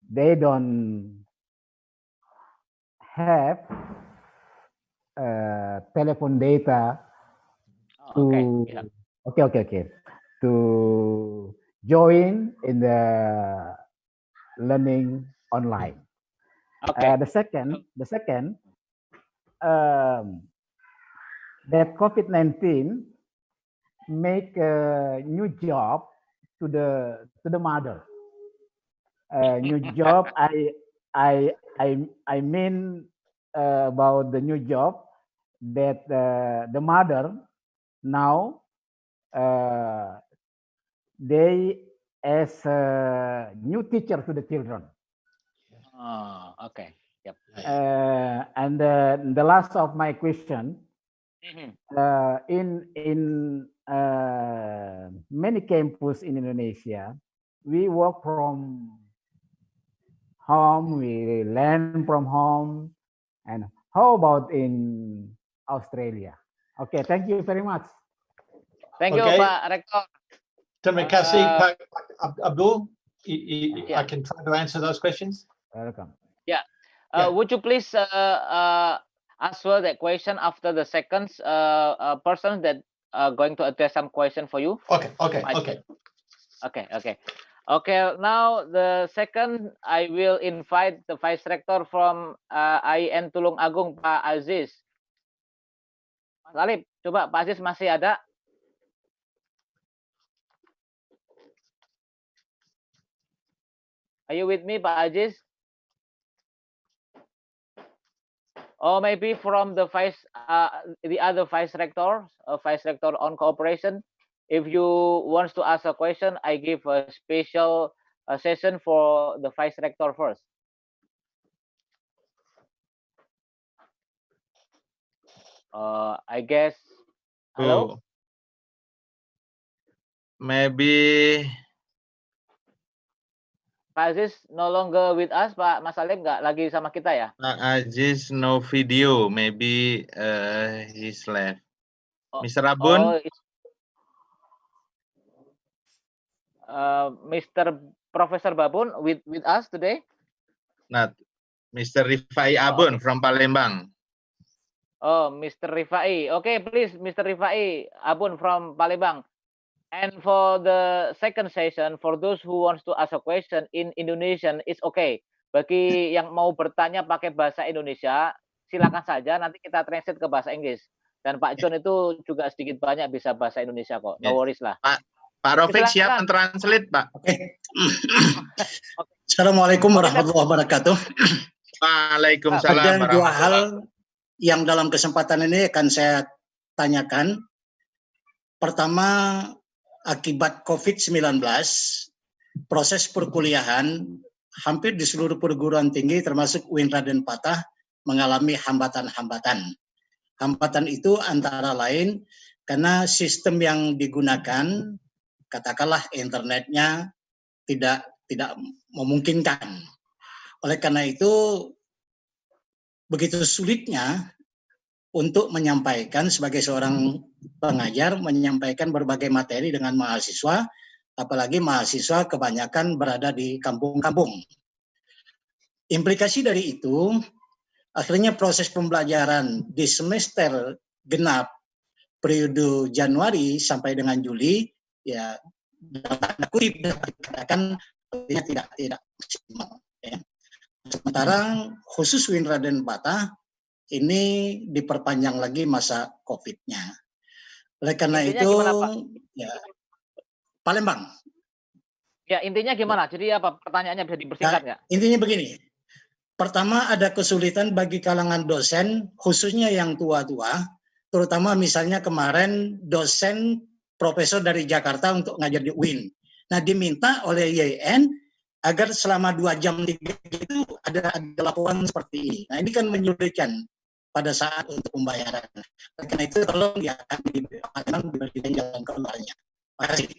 they don't have telephone data to okay to join in the learning online. The second that COVID-19 make a new job to the mother. New job. I mean about the new job that the mother now they as a new teacher to the children. Oh, okay. Yep. And the last of my question, in many campus in Indonesia, we work from home, we learn from home, and how about in Australia? Okay, thank you very much. Thank you, Pak Rektor. Terima kasih, Pak Abdul. I can try to answer those questions. Welcome. Yeah. Would you please answer that question after the second person that going to address some question for you? Okay. Now the second, I will invite the Vice Rector from IN Tulung Agung, Pak Aziz. Mas Salim, coba Pak Aziz masih ada? Are you with me, Pak Aziz? Or maybe from the the other Vice Rector, Vice Rector on Cooperation. If you want to ask a question, I give a special session for the Vice Rector first. I guess. Hello. Maybe Pak Aziz no longer with us, Pak Mas Salim nggak lagi sama kita ya? Pak Aziz no video, maybe he's left. Mr. Abun? Mr. Professor Babun with us today? Not. Mr. Rifai Abun from Palembang. Oh, Mr. Rifai. Okay, please, Mr. Rifai Abun from Palembang. And for the second session, for those who wants to ask a question in Indonesian, it's okay. Bagi yang mau bertanya pakai bahasa Indonesia, silakan saja. Nanti kita translate ke bahasa Inggris. Dan Pak John itu juga sedikit banyak bisa bahasa Indonesia kok. No worries lah. Pak Rofik siap mentranslate, Pak. Oke. Assalamualaikum warahmatullahi wabarakatuh. Waalaikumsalam. Ada dua hal yang dalam kesempatan ini akan saya tanyakan. Pertama, akibat COVID-19, proses perkuliahan hampir di seluruh perguruan tinggi termasuk UIN Raden Patah mengalami hambatan-hambatan. Hambatan itu antara lain karena sistem yang digunakan, katakanlah internetnya tidak memungkinkan. Oleh karena itu, begitu sulitnya untuk menyampaikan sebagai seorang pengajar, menyampaikan berbagai materi dengan mahasiswa, apalagi mahasiswa kebanyakan berada di kampung-kampung. Implikasi dari itu, akhirnya proses pembelajaran di semester genap periode Januari sampai dengan Juli, ya dalam tanda kutip dikatakan tidak maksimal. Ya. Sementara khusus UIN Raden Patah ini diperpanjang lagi masa COVID-nya. Oleh karena intinya itu, gimana, Pak? Ya, Palembang. Ya, intinya gimana? Jadi apa pertanyaannya bisa dipersingkat nggak? Intinya begini. Pertama, ada kesulitan bagi kalangan dosen, khususnya yang tua-tua, terutama misalnya kemarin dosen profesor dari Jakarta untuk ngajar di UIN. Nah, diminta oleh YN agar selama 2 jam 3 itu ada laporan seperti ini. Nah, ini kan menyulitkan pada saat untuk pembayaran. Karena itu tolong diberikan jalan keluarnya. Terima kasih.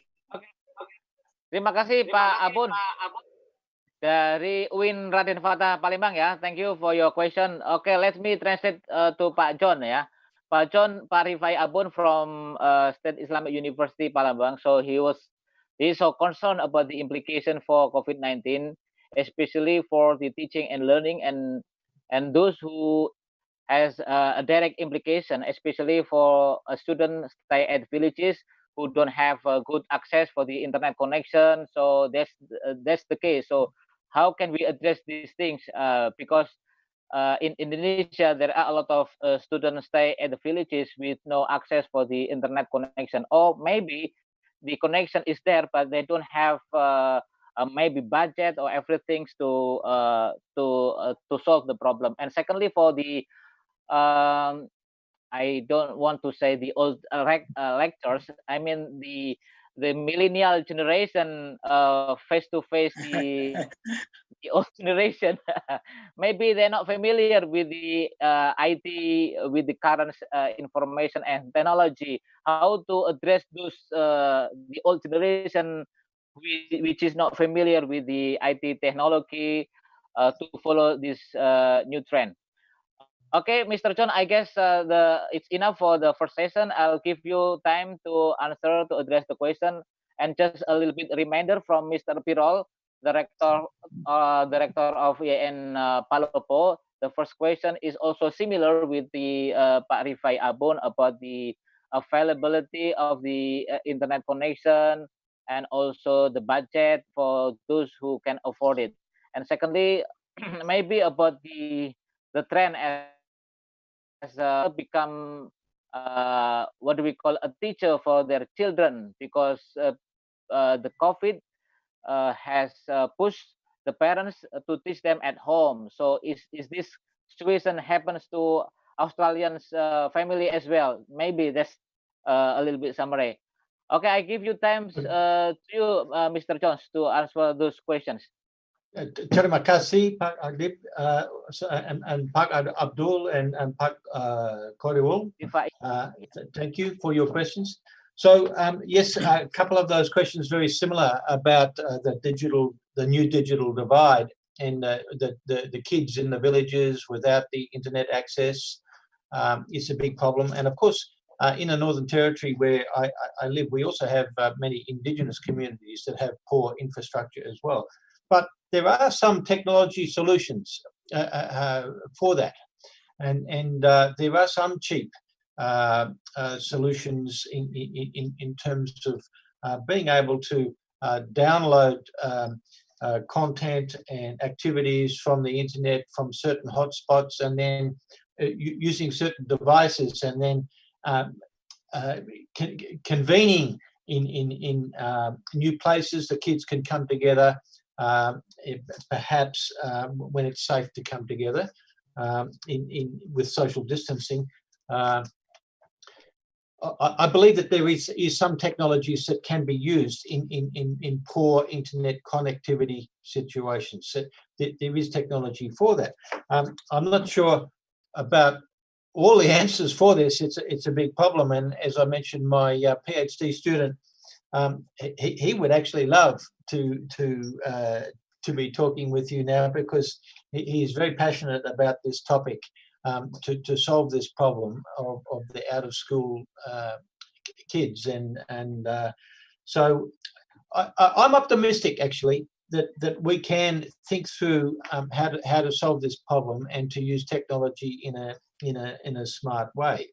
Terima kasih Pak Abun dari UIN Raden Patah Palembang ya. Thank you for your question. Okay, let me translate to Pak John ya. Pak John, Pak Rifai Abun from State Islamic University Palembang. So he's so concerned about the implication for COVID-19. especially for the teaching and learning, and those who has a direct implication, especially for a student stay at villages who don't have good access for the internet connection. So that's the case. So how can we address these things? Because in Indonesia, there are a lot of students stay at the villages with no access for the internet connection, or maybe the connection is there, but they don't have maybe budget or everything to solve the problem. And secondly, for the I don't want to say the old lectures. I mean the millennial generation face to face the old generation. Maybe they're not familiar with the IT, with the current information and technology. How to address those the old generation which is not familiar with the IT technology to follow this new trend. Okay, Mr. John, I guess it's enough for the first session. I'll give you time to answer, to address the question, and just a little bit reminder from Mr. Pirol, director of IAIN Palopo. The first question is also similar with the Pak Rifai Abon about the availability of the internet connection and also the budget for those who can afford it. And secondly, maybe about the trend as become what do we call a teacher for their children, because the COVID has pushed the parents to teach them at home. So is this situation happens to Australians family as well? Maybe that's a little bit summary. Okay, I give you time to you, Mr. Jones, to answer those questions. Terima kasih Pak Adib and Pak Abdul and Pak Koriwul. Thank you for your questions. So yes, a couple of those questions very similar about the new digital divide and the kids in the villages without the internet access is a big problem. And of course, in the Northern Territory where I live, we also have many Indigenous communities that have poor infrastructure as well. But there are some technology solutions for that, and there are some cheap solutions in terms of being able to download content and activities from the internet from certain hotspots, and then using certain devices, and then convening in new places. The kids can come together. Perhaps when it's safe to come together with social distancing. I believe that there is some technologies that can be used in poor internet connectivity situations. So there is technology for that. I'm not sure about all the answers for this. It's a big problem, and as I mentioned, my PhD student, he would actually love to be talking with you now, because he is very passionate about this topic, to solve this problem of the out of school kids, and so I'm optimistic actually that we can think through how to solve this problem and to use technology in a smart way.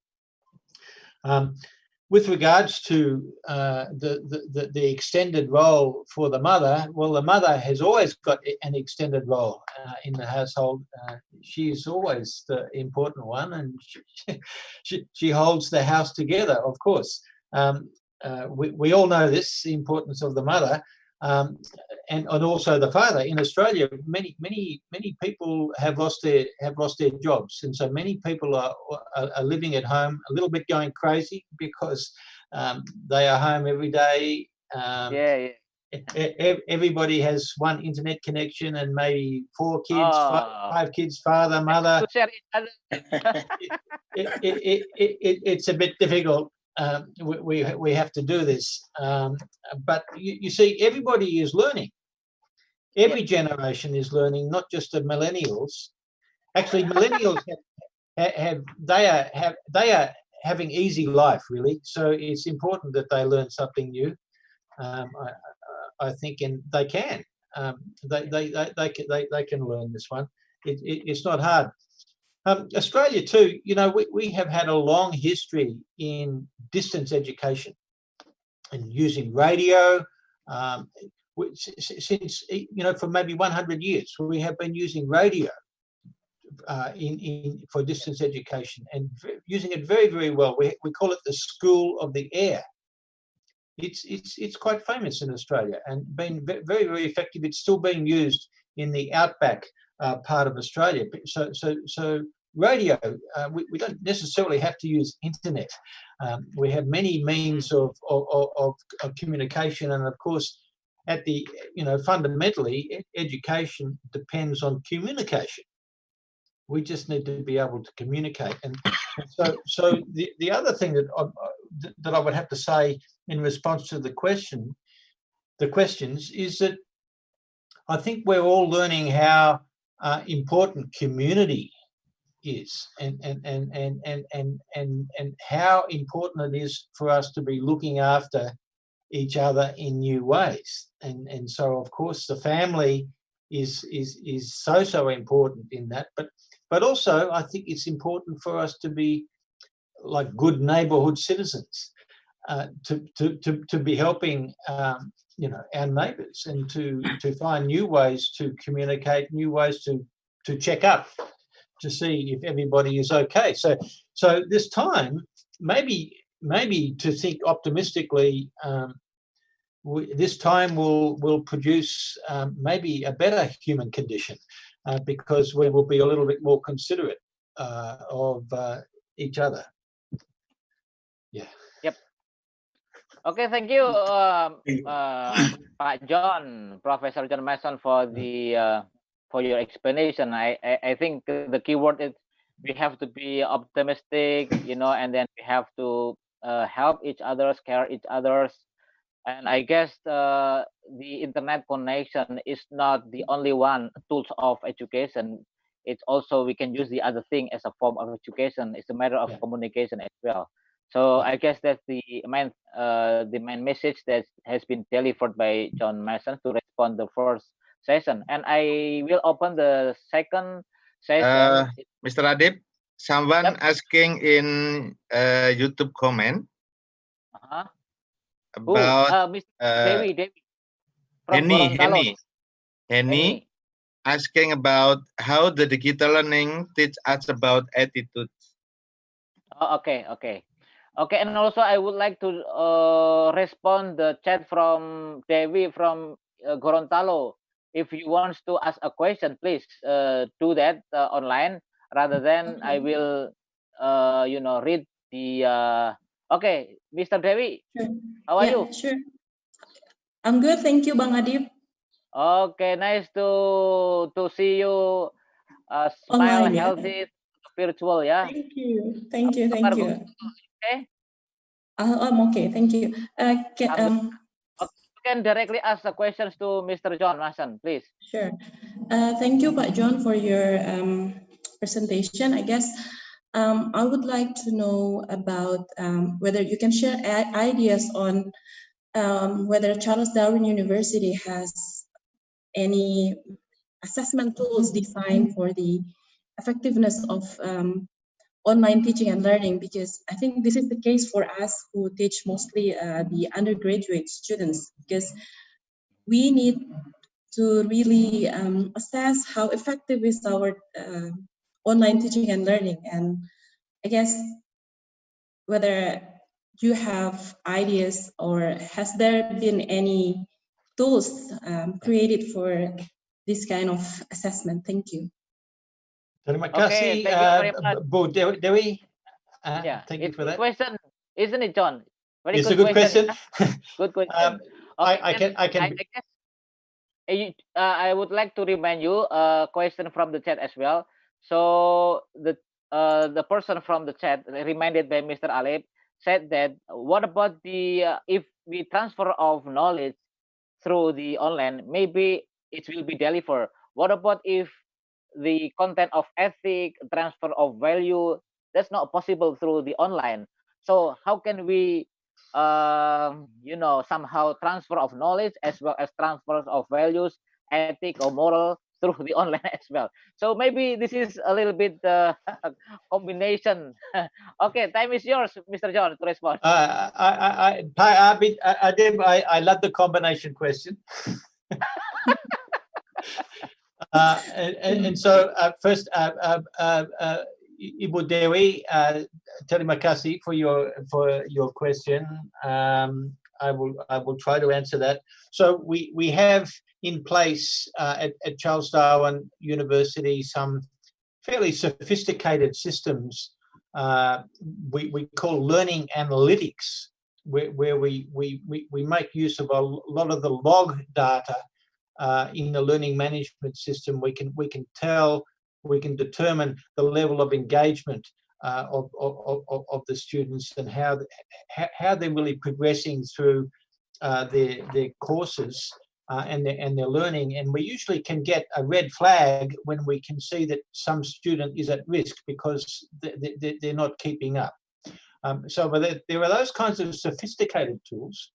With regards to the extended role for the mother, well, the mother has always got an extended role in the household. She's always the important one, and she holds the house together, of course. We all know this, the importance of the mother, and also the father. In Australia, many people have lost their jobs, and so many people are living at home, a little bit going crazy because they are home every day. Everybody has one internet connection and maybe 4 kids, 5 kids, father, mother. It's a bit difficult. We have to do this, but you see, everybody is learning. Every generation is learning, not just the millennials. Actually, millennials they are having easy life, really. So it's important that they learn something new. I think, and they can. They can learn this one. It's not hard. Australia too, you know, we have had a long history in distance education and using radio. Since, you know, for maybe 100 years, we have been using radio for distance education and using it very, very well. We call it the school of the air. It's quite famous in Australia and been very, very effective. It's still being used in the outback part of Australia. So radio, we don't necessarily have to use internet. We have many means of communication, and of course, at the, you know, fundamentally, education depends on communication. We just need to be able to communicate. And so the other thing that I would have to say in response to the questions is that I think we're all learning how important community is, and how important it is for us to be looking after each other in new ways. And so of course the family is so important in that, but also I think it's important for us to be like good neighborhood citizens, to be helping you know, our neighbors, and to find new ways to communicate, new ways to check up, to see if everybody is okay. So this time, maybe to think optimistically, this time will produce maybe a better human condition, because we will be a little bit more considerate of each other. Yeah. Yep. Okay, thank you, Pak John, Professor John Mason, for the for your explanation. I think the key word is we have to be optimistic, you know, and then we have to help each other, care each others. And I guess the internet connection is not the only one tools of education. It's also, we can use the other thing as a form of education. It's a matter of communication as well. So I guess that's the main message that has been delivered by John Mason to respond the first session. And I will open the second session. Mr. Adib, someone asking in YouTube comment about Mr. Dewi. Henny asking about how the digital learning teach us about attitudes. Oh, okay. And also I would like to respond the chat from Dewi from Gorontalo. If you want to ask a question, please do that online, rather than I will you know, read the okay, Mr. Dewi. Sure. How are you? Sure. I'm good, thank you, Bang Adib. Okay, nice to see you smile, Online, healthy, virtual, yeah. Thank you. Okay. I'm okay, thank you. You can directly ask the questions to Mr. John Mason, please. Sure. Thank you, Pak John, for your presentation. I guess I would like to know about whether you can share ideas on whether Charles Darwin University has any assessment tools designed for the effectiveness of online teaching and learning, because I think this is the case for us who teach mostly the undergraduate students, because we need to really assess how effective is our online teaching and learning. And I guess whether you have ideas, or has there been any tools created for this kind of assessment? Thank you. Terima kasih, Bu Dewi. Thank you for that. Good question, isn't it, John? It's a good question. Good question. I would like to remind you a question from the chat as well. So the person from the chat, reminded by Mr. Alep, said that what about the if we transfer of knowledge through the online, maybe it will be delivered. What about if the content of ethic, transfer of value, that's not possible through the online? So how can we you know, somehow transfer of knowledge as well as transfer of values ethic or moral through the online as well. So maybe this is a little bit combination. Okay, time is yours, Mr. John, to respond. Adib, I love the combination question. And so first, Ibu Dewi, terima kasih for your question. I will try to answer that. So we have in place at Charles Darwin University some fairly sophisticated systems we call learning analytics, where we make use of a lot of the log data in the learning management system. We can determine the level of engagement of the students and how they're really progressing through their courses and their learning. And we usually can get a red flag when we can see that some student is at risk because they're not keeping up. So there are those kinds of sophisticated tools,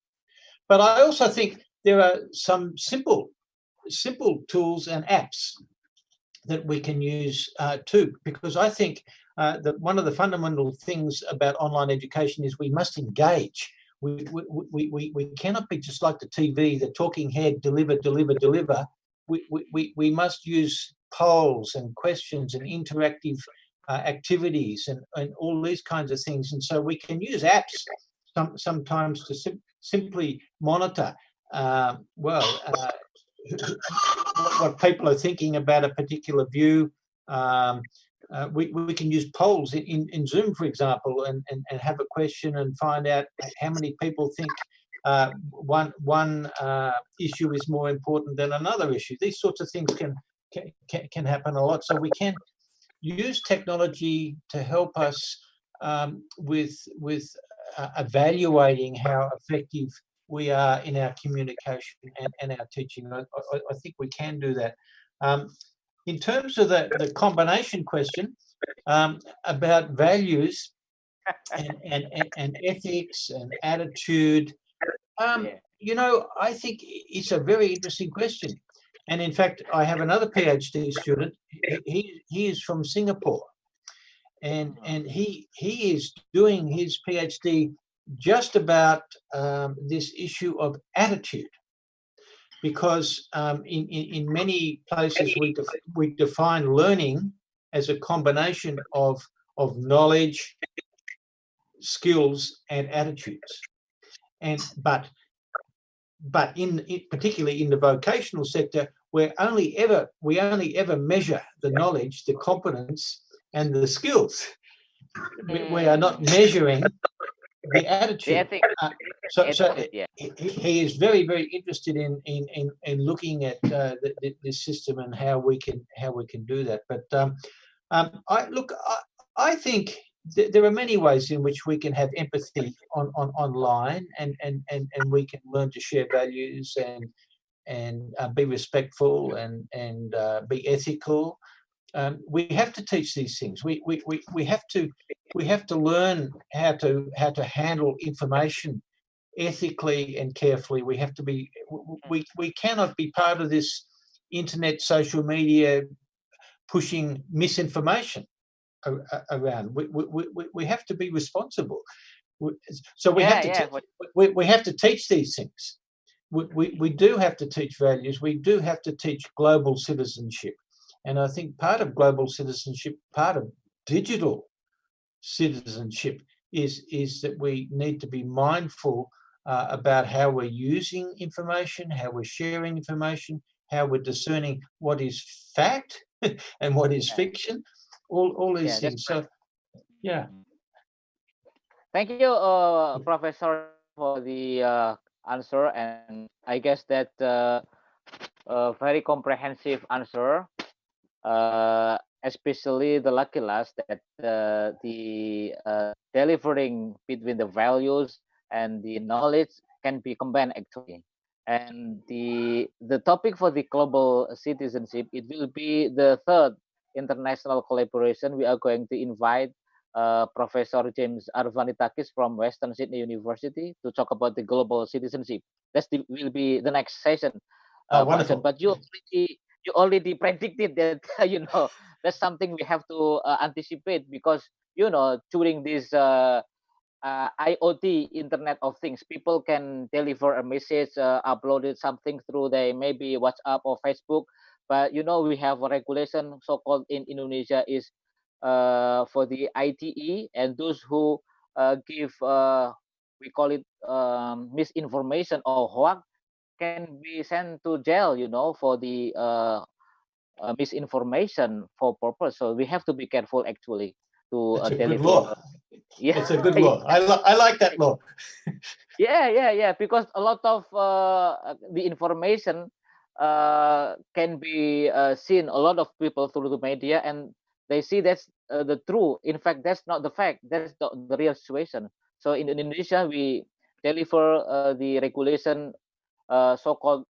but I also think there are some simple tools and apps that we can use too, because I think that one of the fundamental things about online education is we must engage. We cannot be just like the TV, the talking head, deliver. We must use polls and questions and interactive activities and all these kinds of things. And so we can use apps sometimes to simply monitor what people are thinking about a particular view. We can use polls in Zoom, for example, and have a question and find out how many people think one issue is more important than another issue. These sorts of things can happen a lot. So we can use technology to help us with evaluating how effective we are in our communication and our teaching. I think we can do that. In terms of the combination question about values and ethics and attitude, you know, I think it's a very interesting question. And in fact, I have another PhD student. He is from Singapore, and he is doing his PhD just about this issue of attitude, because in many places we define learning as a combination of knowledge, skills, and attitudes. But particularly in the vocational sector, we only ever measure the knowledge, the competence, and the skills. We are not measuring the attitude. He is very, very interested in looking at this system and how we can do that. But I think there are many ways in which we can have empathy online, and we can learn to share values and be respectful and be ethical. We have to teach these things. We have to learn how to handle information ethically and carefully. We have to be. We cannot be part of this internet, social media pushing misinformation around. We have to be responsible. So we have to teach these things. We do have to teach values. We do have to teach global citizenship. And I think part of global citizenship, part of digital citizenship is that we need to be mindful about how we're using information, how we're sharing information, how we're discerning what is fact and what is fiction, all these things. So, yeah. Thank you, Professor, for the answer, and I guess that a very comprehensive answer. Especially the last that the delivering between the values and the knowledge can be combined actually. And the topic for the global citizenship, it will be the third international collaboration. We are going to invite Professor James Arvanitakis from Western Sydney University to talk about the global citizenship. That will be the next session. Wonderful. But you already predicted that. That's something we have to anticipate, because during this IoT, Internet of Things, people can deliver a message, uploaded something through the maybe WhatsApp or Facebook. But we have a regulation so-called in Indonesia is for the ITE, and those who give we call it misinformation or hoax can be sent to jail, for the misinformation for purpose. So we have to be careful actually to That's a deliver. good law. Yeah, It's a good law. I like that law. yeah. Because a lot of the information can be seen. A lot of people through the media, and they see that's the true. In fact, that's not the fact. That's the real situation. So in Indonesia, we deliver the regulation so-called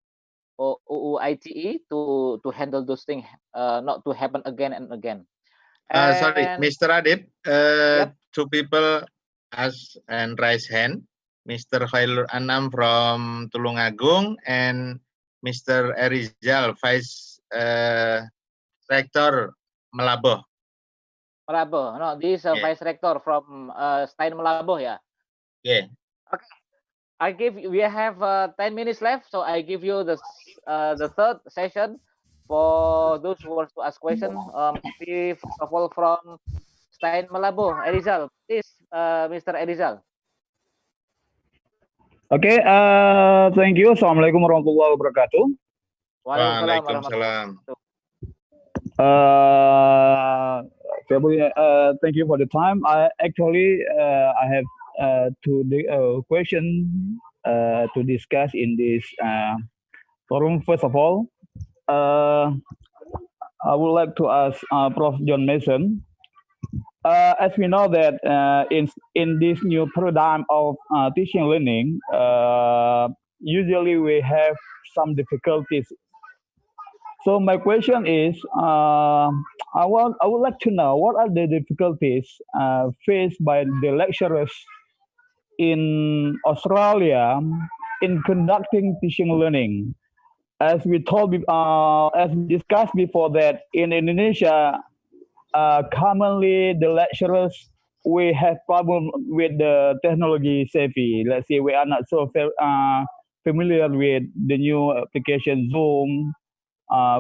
UU-ITE to handle those things not to happen again and again. Sorry, And Mr. Adib, Yep. two people ask and raise hand. Mr. Khairul Anam from Tulungagung and Mr. Erizal, Vice Rector Melaboh. Melaboh. No, this is Yeah. Vice Rector from Stein Melaboh, yeah. Yeah. We have 10 minutes left, so I give you the third session for those who want to ask question. Maybe first of all from Stein Melaboh, Erizal, please, Mr. Erizal. Oke, thank you. Assalamualaikum warahmatullahi wabarakatuh. Waalaikumsalam. February, thank you for the time. I have two questions to discuss in this forum. First of all, I would like to ask Prof. John Mason. As we know that in this new paradigm of teaching and learning, usually we have some difficulties. So my question is, I would like to know what are the difficulties faced by the lecturers in Australia in conducting teaching and learning. As we discussed before, that in Indonesia, commonly the lecturers, we have problem with the technology savvy. Let's say we are not so familiar with the new application Zoom,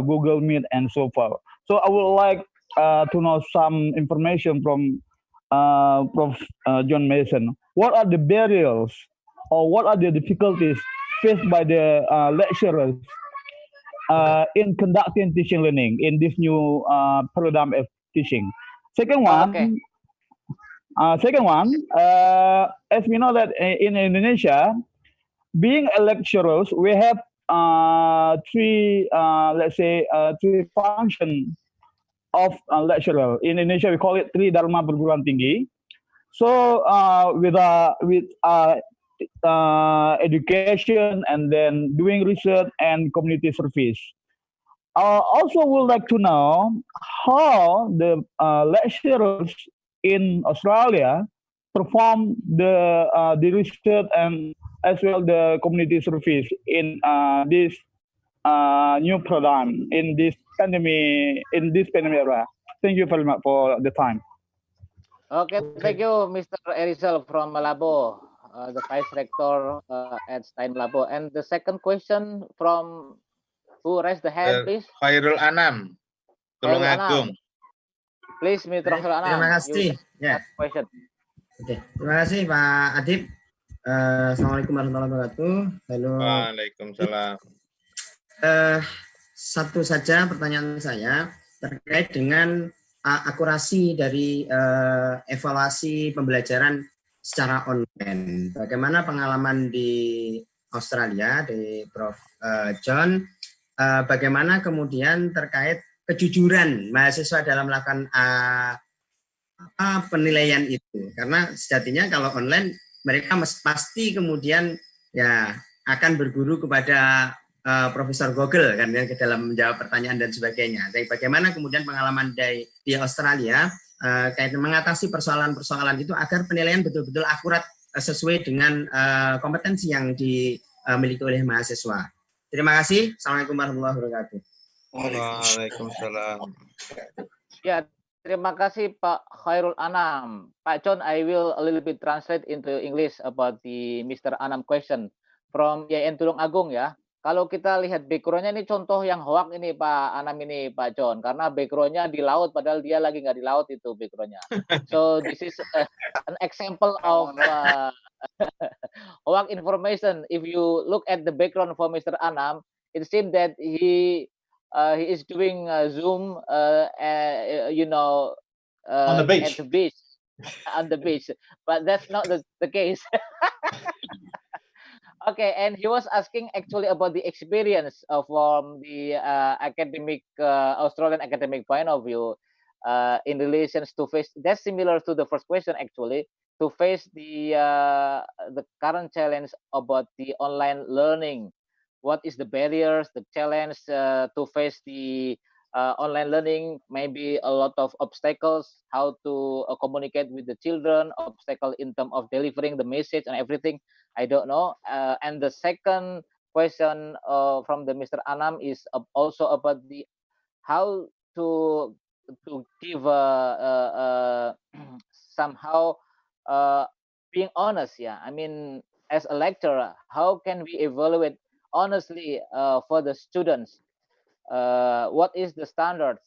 Google Meet, and so forth. So I would like to know some information from Prof. John Mason. What are the barriers or what are the difficulties faced by the lecturers in conducting teaching learning in this new paradigm of teaching? Second one, as we know that in Indonesia, being a lecturers, we have three functions of lecturer. In Indonesia, we call it Tri Dharma Perguruan Tinggi. So with education and then doing research and community service. Also would like to know how the lecturers in Australia perform the research and as well the community service in this new paradigm in this pandemic era. Thank you very much for the time. Okay, thank you, Mr. Erizal from Malabo, the Vice Rector at Stein Malabo. And the second question from who raised the hand, please? Khairul Anam, Tulungagung. Please, Mr. Khairul Anam. Terima kasih. Ya. Question. Oke, terima kasih Pak Adib. Assalamualaikum warahmatullahi wabarakatuh. Halo. Waalaikumsalam. Satu saja pertanyaan saya terkait dengan akurasi dari evaluasi pembelajaran secara online. Bagaimana pengalaman di Australia, di Prof. John, bagaimana kemudian terkait kejujuran mahasiswa dalam melakukan penilaian itu? Karena sejatinya kalau online mereka pasti kemudian ya akan berguru kepada Profesor Google kan ya dalam menjawab pertanyaan dan sebagainya. Jadi bagaimana kemudian pengalaman di Australia kait mengatasi persoalan-persoalan itu agar penilaian betul-betul akurat sesuai dengan kompetensi yang dimiliki oleh mahasiswa. Terima kasih. Assalamualaikum warahmatullahi wabarakatuh. Waalaikumsalam. Ya, terima kasih Pak Khairul Anam. Pak John, I will a little bit translate into English about the Mr. Anam question from YN Tulung Agung ya. Kalau kita lihat background-nya ini contoh yang hoak ini Pak Anam ini Pak John, karena background-nya di laut padahal dia lagi nggak di laut itu background-nya. So this is an example of hoak information. If you look at the background for Mr. Anam, it seems that he is doing Zoom, you know, on the beach. at the beach, on the beach, but that's not the case. Okay, and he was asking actually about the experience from the academic Australian academic point of view in relations to face. That's similar to the first question actually, to face the current challenge about the online learning. What is the barriers, the challenge to face the online learning? Maybe a lot of obstacles, how to communicate with the children, obstacle in terms of delivering the message and everything. I don't know. And the second question from the Mr. Anam is also about the how to give somehow being honest. Yeah, I mean, as a lecturer, how can we evaluate honestly for the students? What is the standards?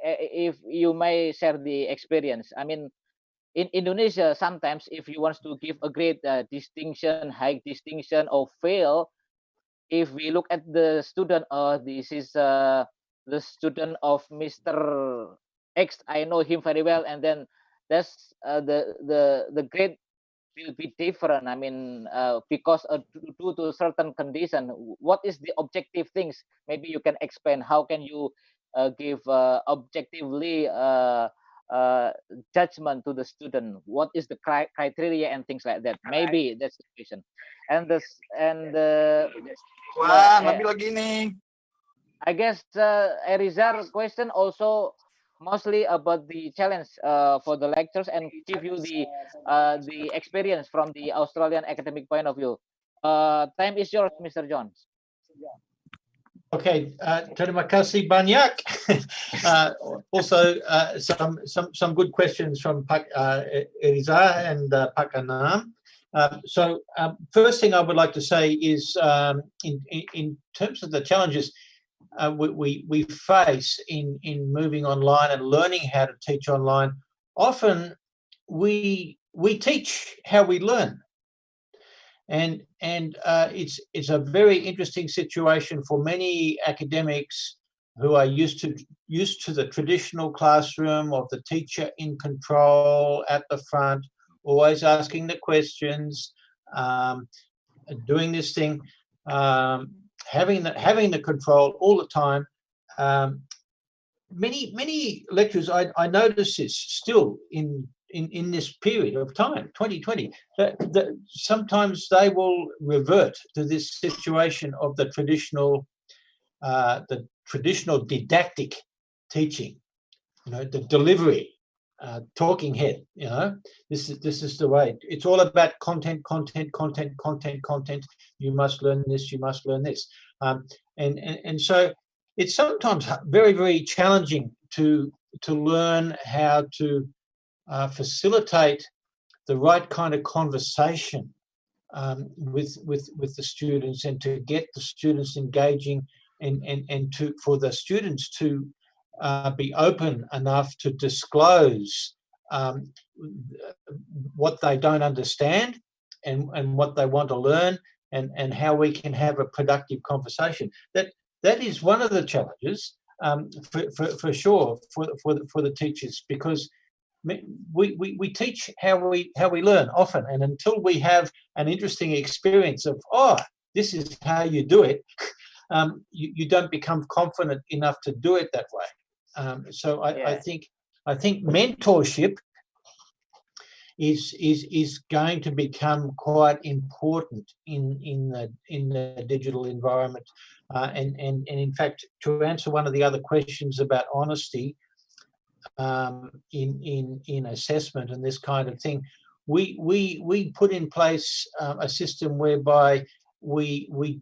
If you may share the experience. I mean, in Indonesia, sometimes if you want to give a grade distinction, high distinction, or fail, if we look at the student, this is the student of Mr. X, I know him very well, and then that's the grade will be different. I mean, because due to certain condition, what is the objective things? Maybe you can explain how can you give objectively judgment to the student. What is the criteria and things like that? Maybe that's the question. And I guess Erizar question also mostly about the challenge for the lectures and give you the experience from the Australian academic point of view. Time is yours, Mr. Jones. Okay, terima kasih banyak. Also, some good questions from Pak Eliza and Pak Anam. So first thing I would like to say is in terms of the challenges we face in moving online and learning how to teach online, often we teach how we learn. And it's a very interesting situation for many academics who are used to the traditional classroom of the teacher in control at the front, always asking the questions, doing this thing, having the control all the time. Many lecturers, I notice this still in this period of time, 2020, that sometimes they will revert to this situation of the traditional didactic teaching, you know, the delivery, talking head. You know, this is the way. It's all about content. You must learn this. You must learn this. And so it's sometimes very, very challenging to learn how to facilitate the right kind of conversation with the students, and to get the students engaging, and for the students to be open enough to disclose what they don't understand and what they want to learn, and how we can have a productive conversation. That is one of the challenges for sure for the teachers, because we teach how we learn often, and until we have an interesting experience of, oh, this is how you do it, you don't become confident enough to do it that way. So I think mentorship is going to become quite important in the digital environment, and in fact, to answer one of the other questions about honesty in assessment and this kind of thing, we put in place a system whereby we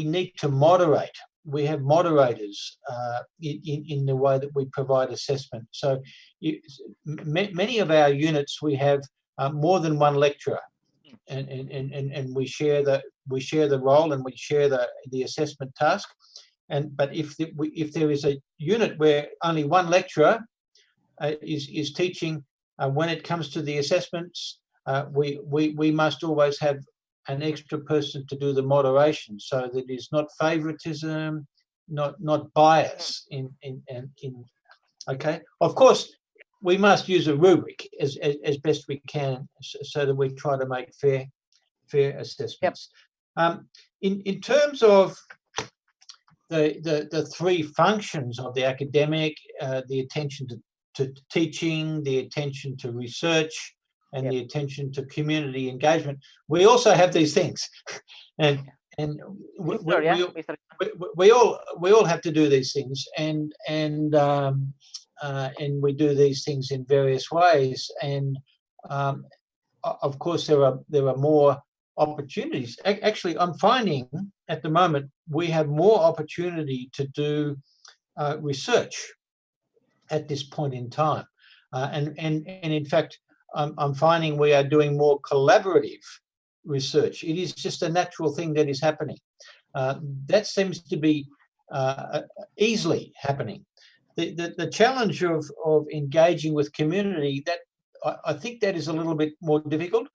need to moderate. We have moderators in the way that we provide assessment. So many of our units, we have more than one lecturer, and we share the role and we share the assessment task. But if there is a unit where only one lecturer is teaching, when it comes to the assessments, we must always have an extra person to do the moderation, so that it's not favoritism, not bias in. Okay, of course, we must use a rubric as best we can, so that we try to make fair assessments. Yep. In terms of the three functions of the academic, the attention to teaching, the attention to research, and the attention to community engagement, we also have these things, and we all have to do these things, and we do these things in various ways, and of course there are more opportunities. Actually, I'm finding at the moment we have more opportunity to do research at this point in time, and in fact, I'm finding we are doing more collaborative research. It is just a natural thing that is happening. That seems to be easily happening. The challenge of engaging with community, that I think that is a little bit more difficult.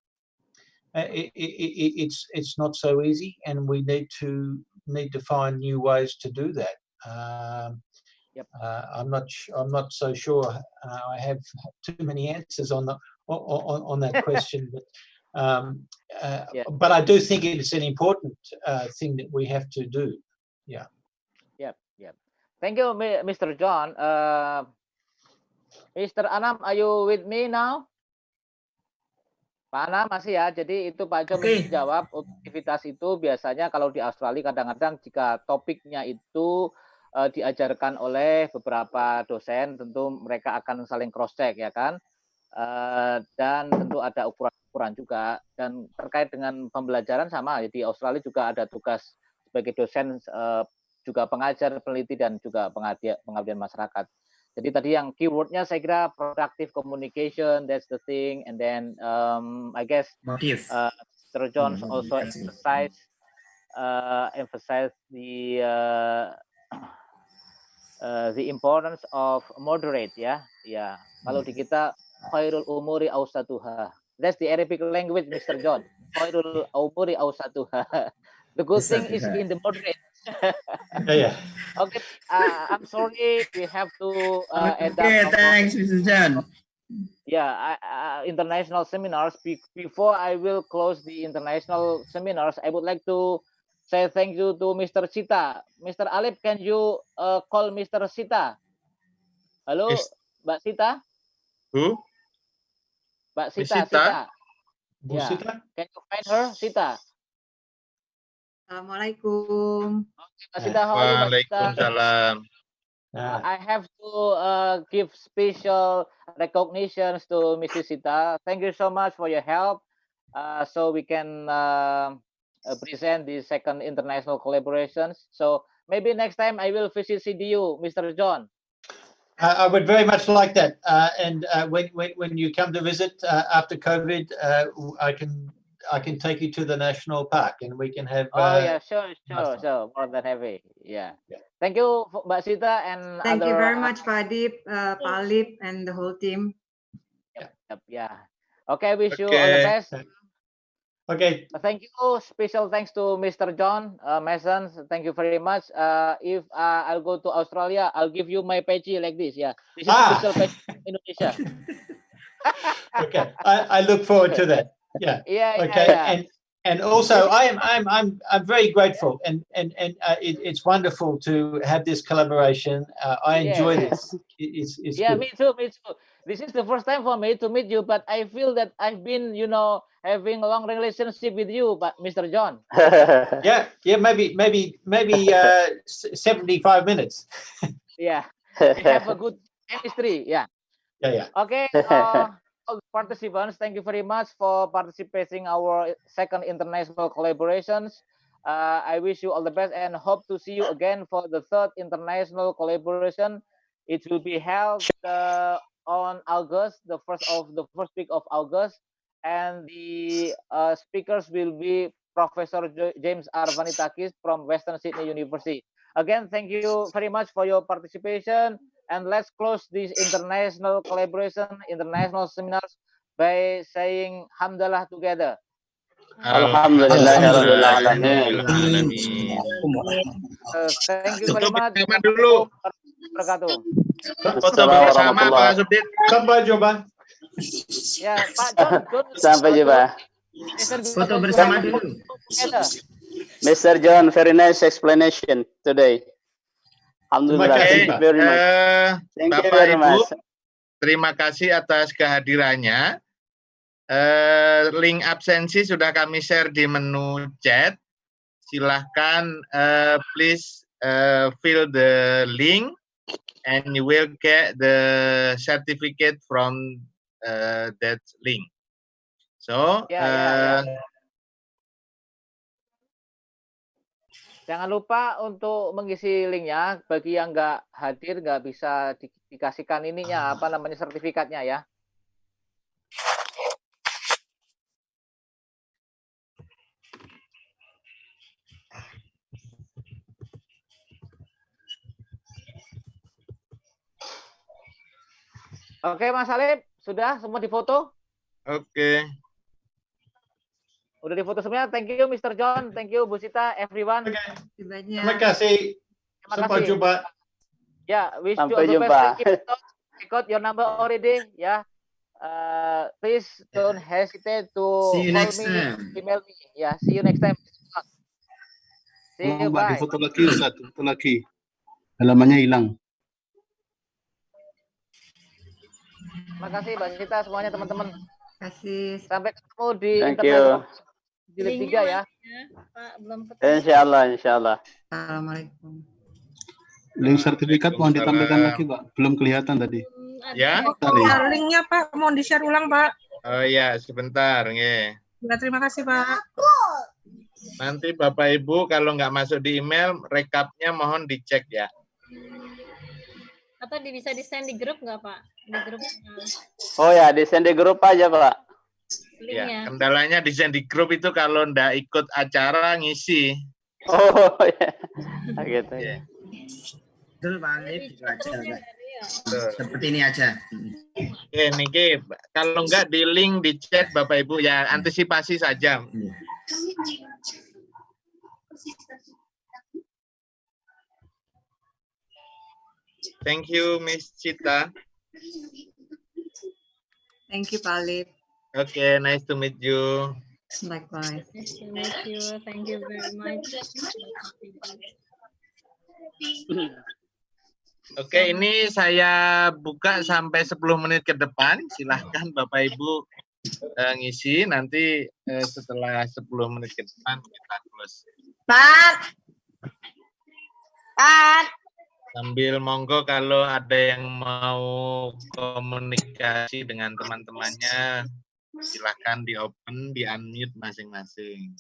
It's not so easy, and we need to find new ways to do that. I'm not so sure I have too many answers on that question, but I do think it's an important thing that we have to do. Yeah. Yep. Thank you, Mr. John. Mr. Anam, are you with me now? Pak Anam masih ya. Jadi itu Pak John menjawab, aktivitas itu biasanya kalau di Australia kadang-kadang jika topiknya itu diajarkan oleh beberapa dosen, tentu mereka akan saling cross check, ya kan? Dan tentu ada ukuran-ukuran juga, dan terkait dengan pembelajaran sama. Di Australia juga ada tugas sebagai dosen, juga pengajar, peneliti, dan juga pengabdian masyarakat. Jadi tadi yang keywordnya saya kira productive communication, that's the thing, and then I guess Mr. John also emphasize the importance of moderate, ya. Kalau di kita khairul umuri awsatuha. That's the Arabic language, Mr. John. Khairul umuri awsatuha. The good thing is in the moderate. Yeah. Okay, I'm sorry we have to end up. Okay, thanks, Mr. John. Yeah, international seminars. Before I will close the international seminars, I would like to say thank you to Mr. Sita. Mr. Alip, can you call Mr. Sita? Hello, yes. Mbak Sita? Who? Mbak Sita. Yeah. Sita? Can you find her, Sita? Assalamualaikum. Mbak Sita, how are you, Mbak Sita? Waalaikumsalam. I have to give special recognitions to Mrs. Sita. Thank you so much for your help. So we can present the second international collaborations. So maybe next time I will visit CDU, Mr. John. I would very much like that. And when you come to visit after COVID, I can take you to the national park and we can have. Yeah, sure. More than happy. Yeah. Thank you, Mbak Sita, and thank you very much, Pak Adib, Pak Alip, and the whole team. Yep. Yeah. Okay. Wish you all the best. Okay. Thank you. Special thanks to Mr. John Mason. Thank you very much. If I'll go to Australia, I'll give you my page like this. Yeah. This is official page in Indonesia. Okay. I look forward to that. Yeah. Okay. Yeah. And also I'm very grateful and it's wonderful to have this collaboration. I enjoy this. It's yeah, good. me too. This is the first time for me to meet you, but I feel that I've been, having a long relationship with you, but Mr. John. yeah, maybe 75 minutes. Yeah. We have a good chemistry. Yeah. Yeah. Okay. all participants, thank you very much for participating our second international collaborations. I wish you all the best and hope to see you again for the third international collaboration. It will be held on August, the first week of August, and the speakers will be Professor James R. Vanitakis from Western Sydney University. Again, thank you very much for your participation. And let's close this international collaboration, international seminars by saying Hamdalah together. Alhamdulillahirrahmanirrahim. Thank you very much. Dulu. Foto bersama Pak Subdit. Sampai jumpa. Ya, Pak John. Sampai jumpa. Foto bersama dulu. Mr. John, very nice explanation today. Alhamdulillah. Thank you very much. Thank you Bapak very Ibu, much. terima kasih atas kehadirannya. Link absensi sudah kami share di menu chat. Silahkan please fill the link and you will get the certificate from that link. So, jangan lupa untuk mengisi linknya. Bagi yang nggak hadir, nggak bisa dikasihkan ininya, apa namanya, sertifikatnya ya. Oke, Mas Salim, sudah semua difoto? Oke. Udah difoto semuanya. Thank you, Mr. John. Thank you, Bu Sita, everyone. Terima kasih. Sampai jumpa. Ya, wish you Sampai all the jumpa. best. I got your number already. Ya, please don't hesitate to See you call next me, time. email me. Ya, see you next time. See you, bye. Foto lagi, foto lagi. Halamannya hilang. Terima kasih, Mbak Sita, semuanya teman-teman. Kasih. Sampai ketemu di Thank international you. jilid 3 ya. Pak, belum ketemu. Insyaallah, insyaallah. Assalamualaikum. Link sertifikat mohon ditampilkan lagi, Pak. Belum kelihatan tadi. Ya. Linknya Pak, mau di-share ulang Pak. Oh ya, sebentar. Ya, Terima kasih Pak. nanti Bapak Ibu kalau nggak masuk di email, rekapnya mohon dicek ya. Atau bisa di-send di grup nggak Pak? Di grup. Oh ya, di send di grup aja, Pak. Ya, kendalanya di send di grup itu kalau ndak ikut acara ngisi. Oh ya, gitu ya. Betul Pak Alif, itu aja. Seperti ini aja. Oke, niki kalau nggak di link di chat Bapak Ibu ya, antisipasi saja. Thank you, Miss Cita. Thank you Pak Alif. Okay, nice to meet you. Likewise. Nice to meet you. Thank you very much. Oke, ini saya buka sampai 10 menit ke depan. Silahkan Bapak Ibu ngisi. Nanti setelah 10 menit ke depan kita close. Pak. Sambil monggo kalau ada yang mau komunikasi dengan teman-temannya, silahkan di open, di unmute masing-masing.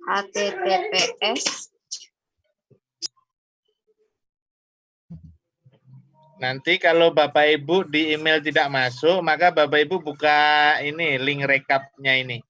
HTTPS. Nanti kalau Bapak Ibu di email tidak masuk, maka Bapak Ibu buka ini link rekapnya ini.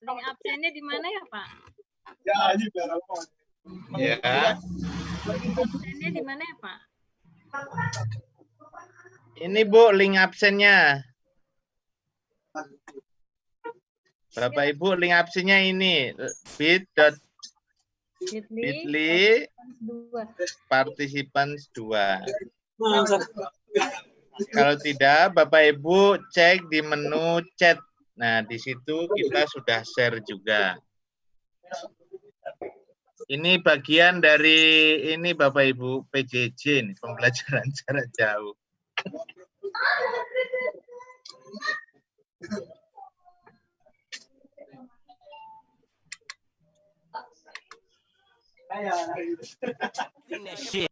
Link absennya di mana ya, Pak? Ya. Absennya di mana ya, Pak? Ini Bu link absennya. Bapak Ibu link absennya ini bit.ly participants 2. Kalau tidak, Bapak Ibu cek di menu chat. Nah, di situ kita sudah share juga. Ini bagian dari ini Bapak Ibu PJJ, nih, pembelajaran jarak jauh. Sing that shit.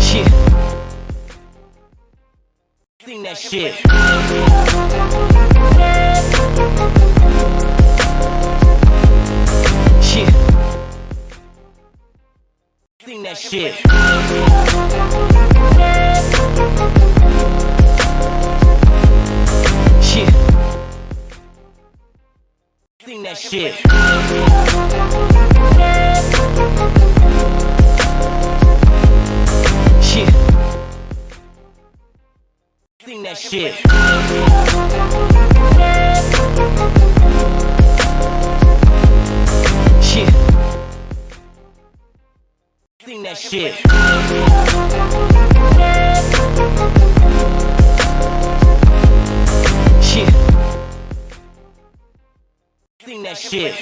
Shit. Sing that shit. Shit. Sing that shit. Shit. Sing that shit. Shit. Sing that shit. Shit. Sing that shit. Shit. Sing that shit.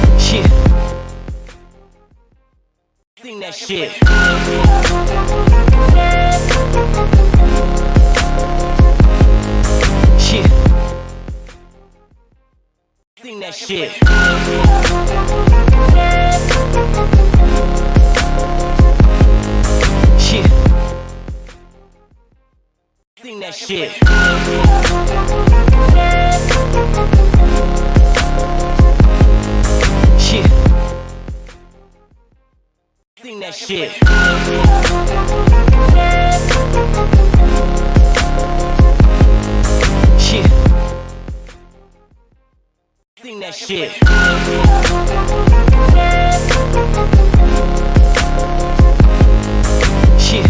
Shit. Sing that shit. Shit. Sing that shit. Shit. Sing that shit. Shit. Sing that shit. Shit. Sing that shit. Shit.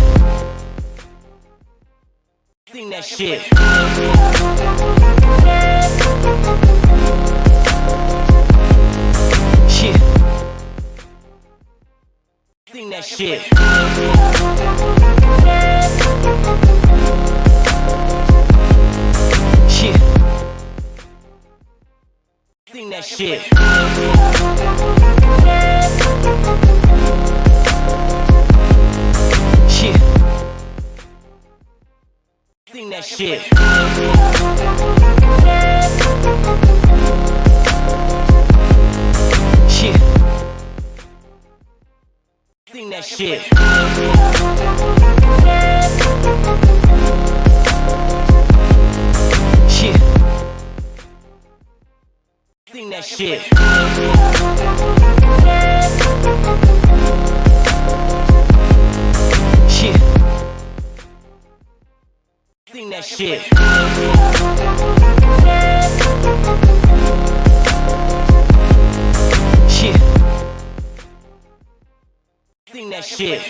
Sing that shit. Shit. Sing that shit. Shit. Sing that shit. Shit. Sing that shit. Shit. Sing that shit. Shit. Sing that shit. Shit. Sing that shit.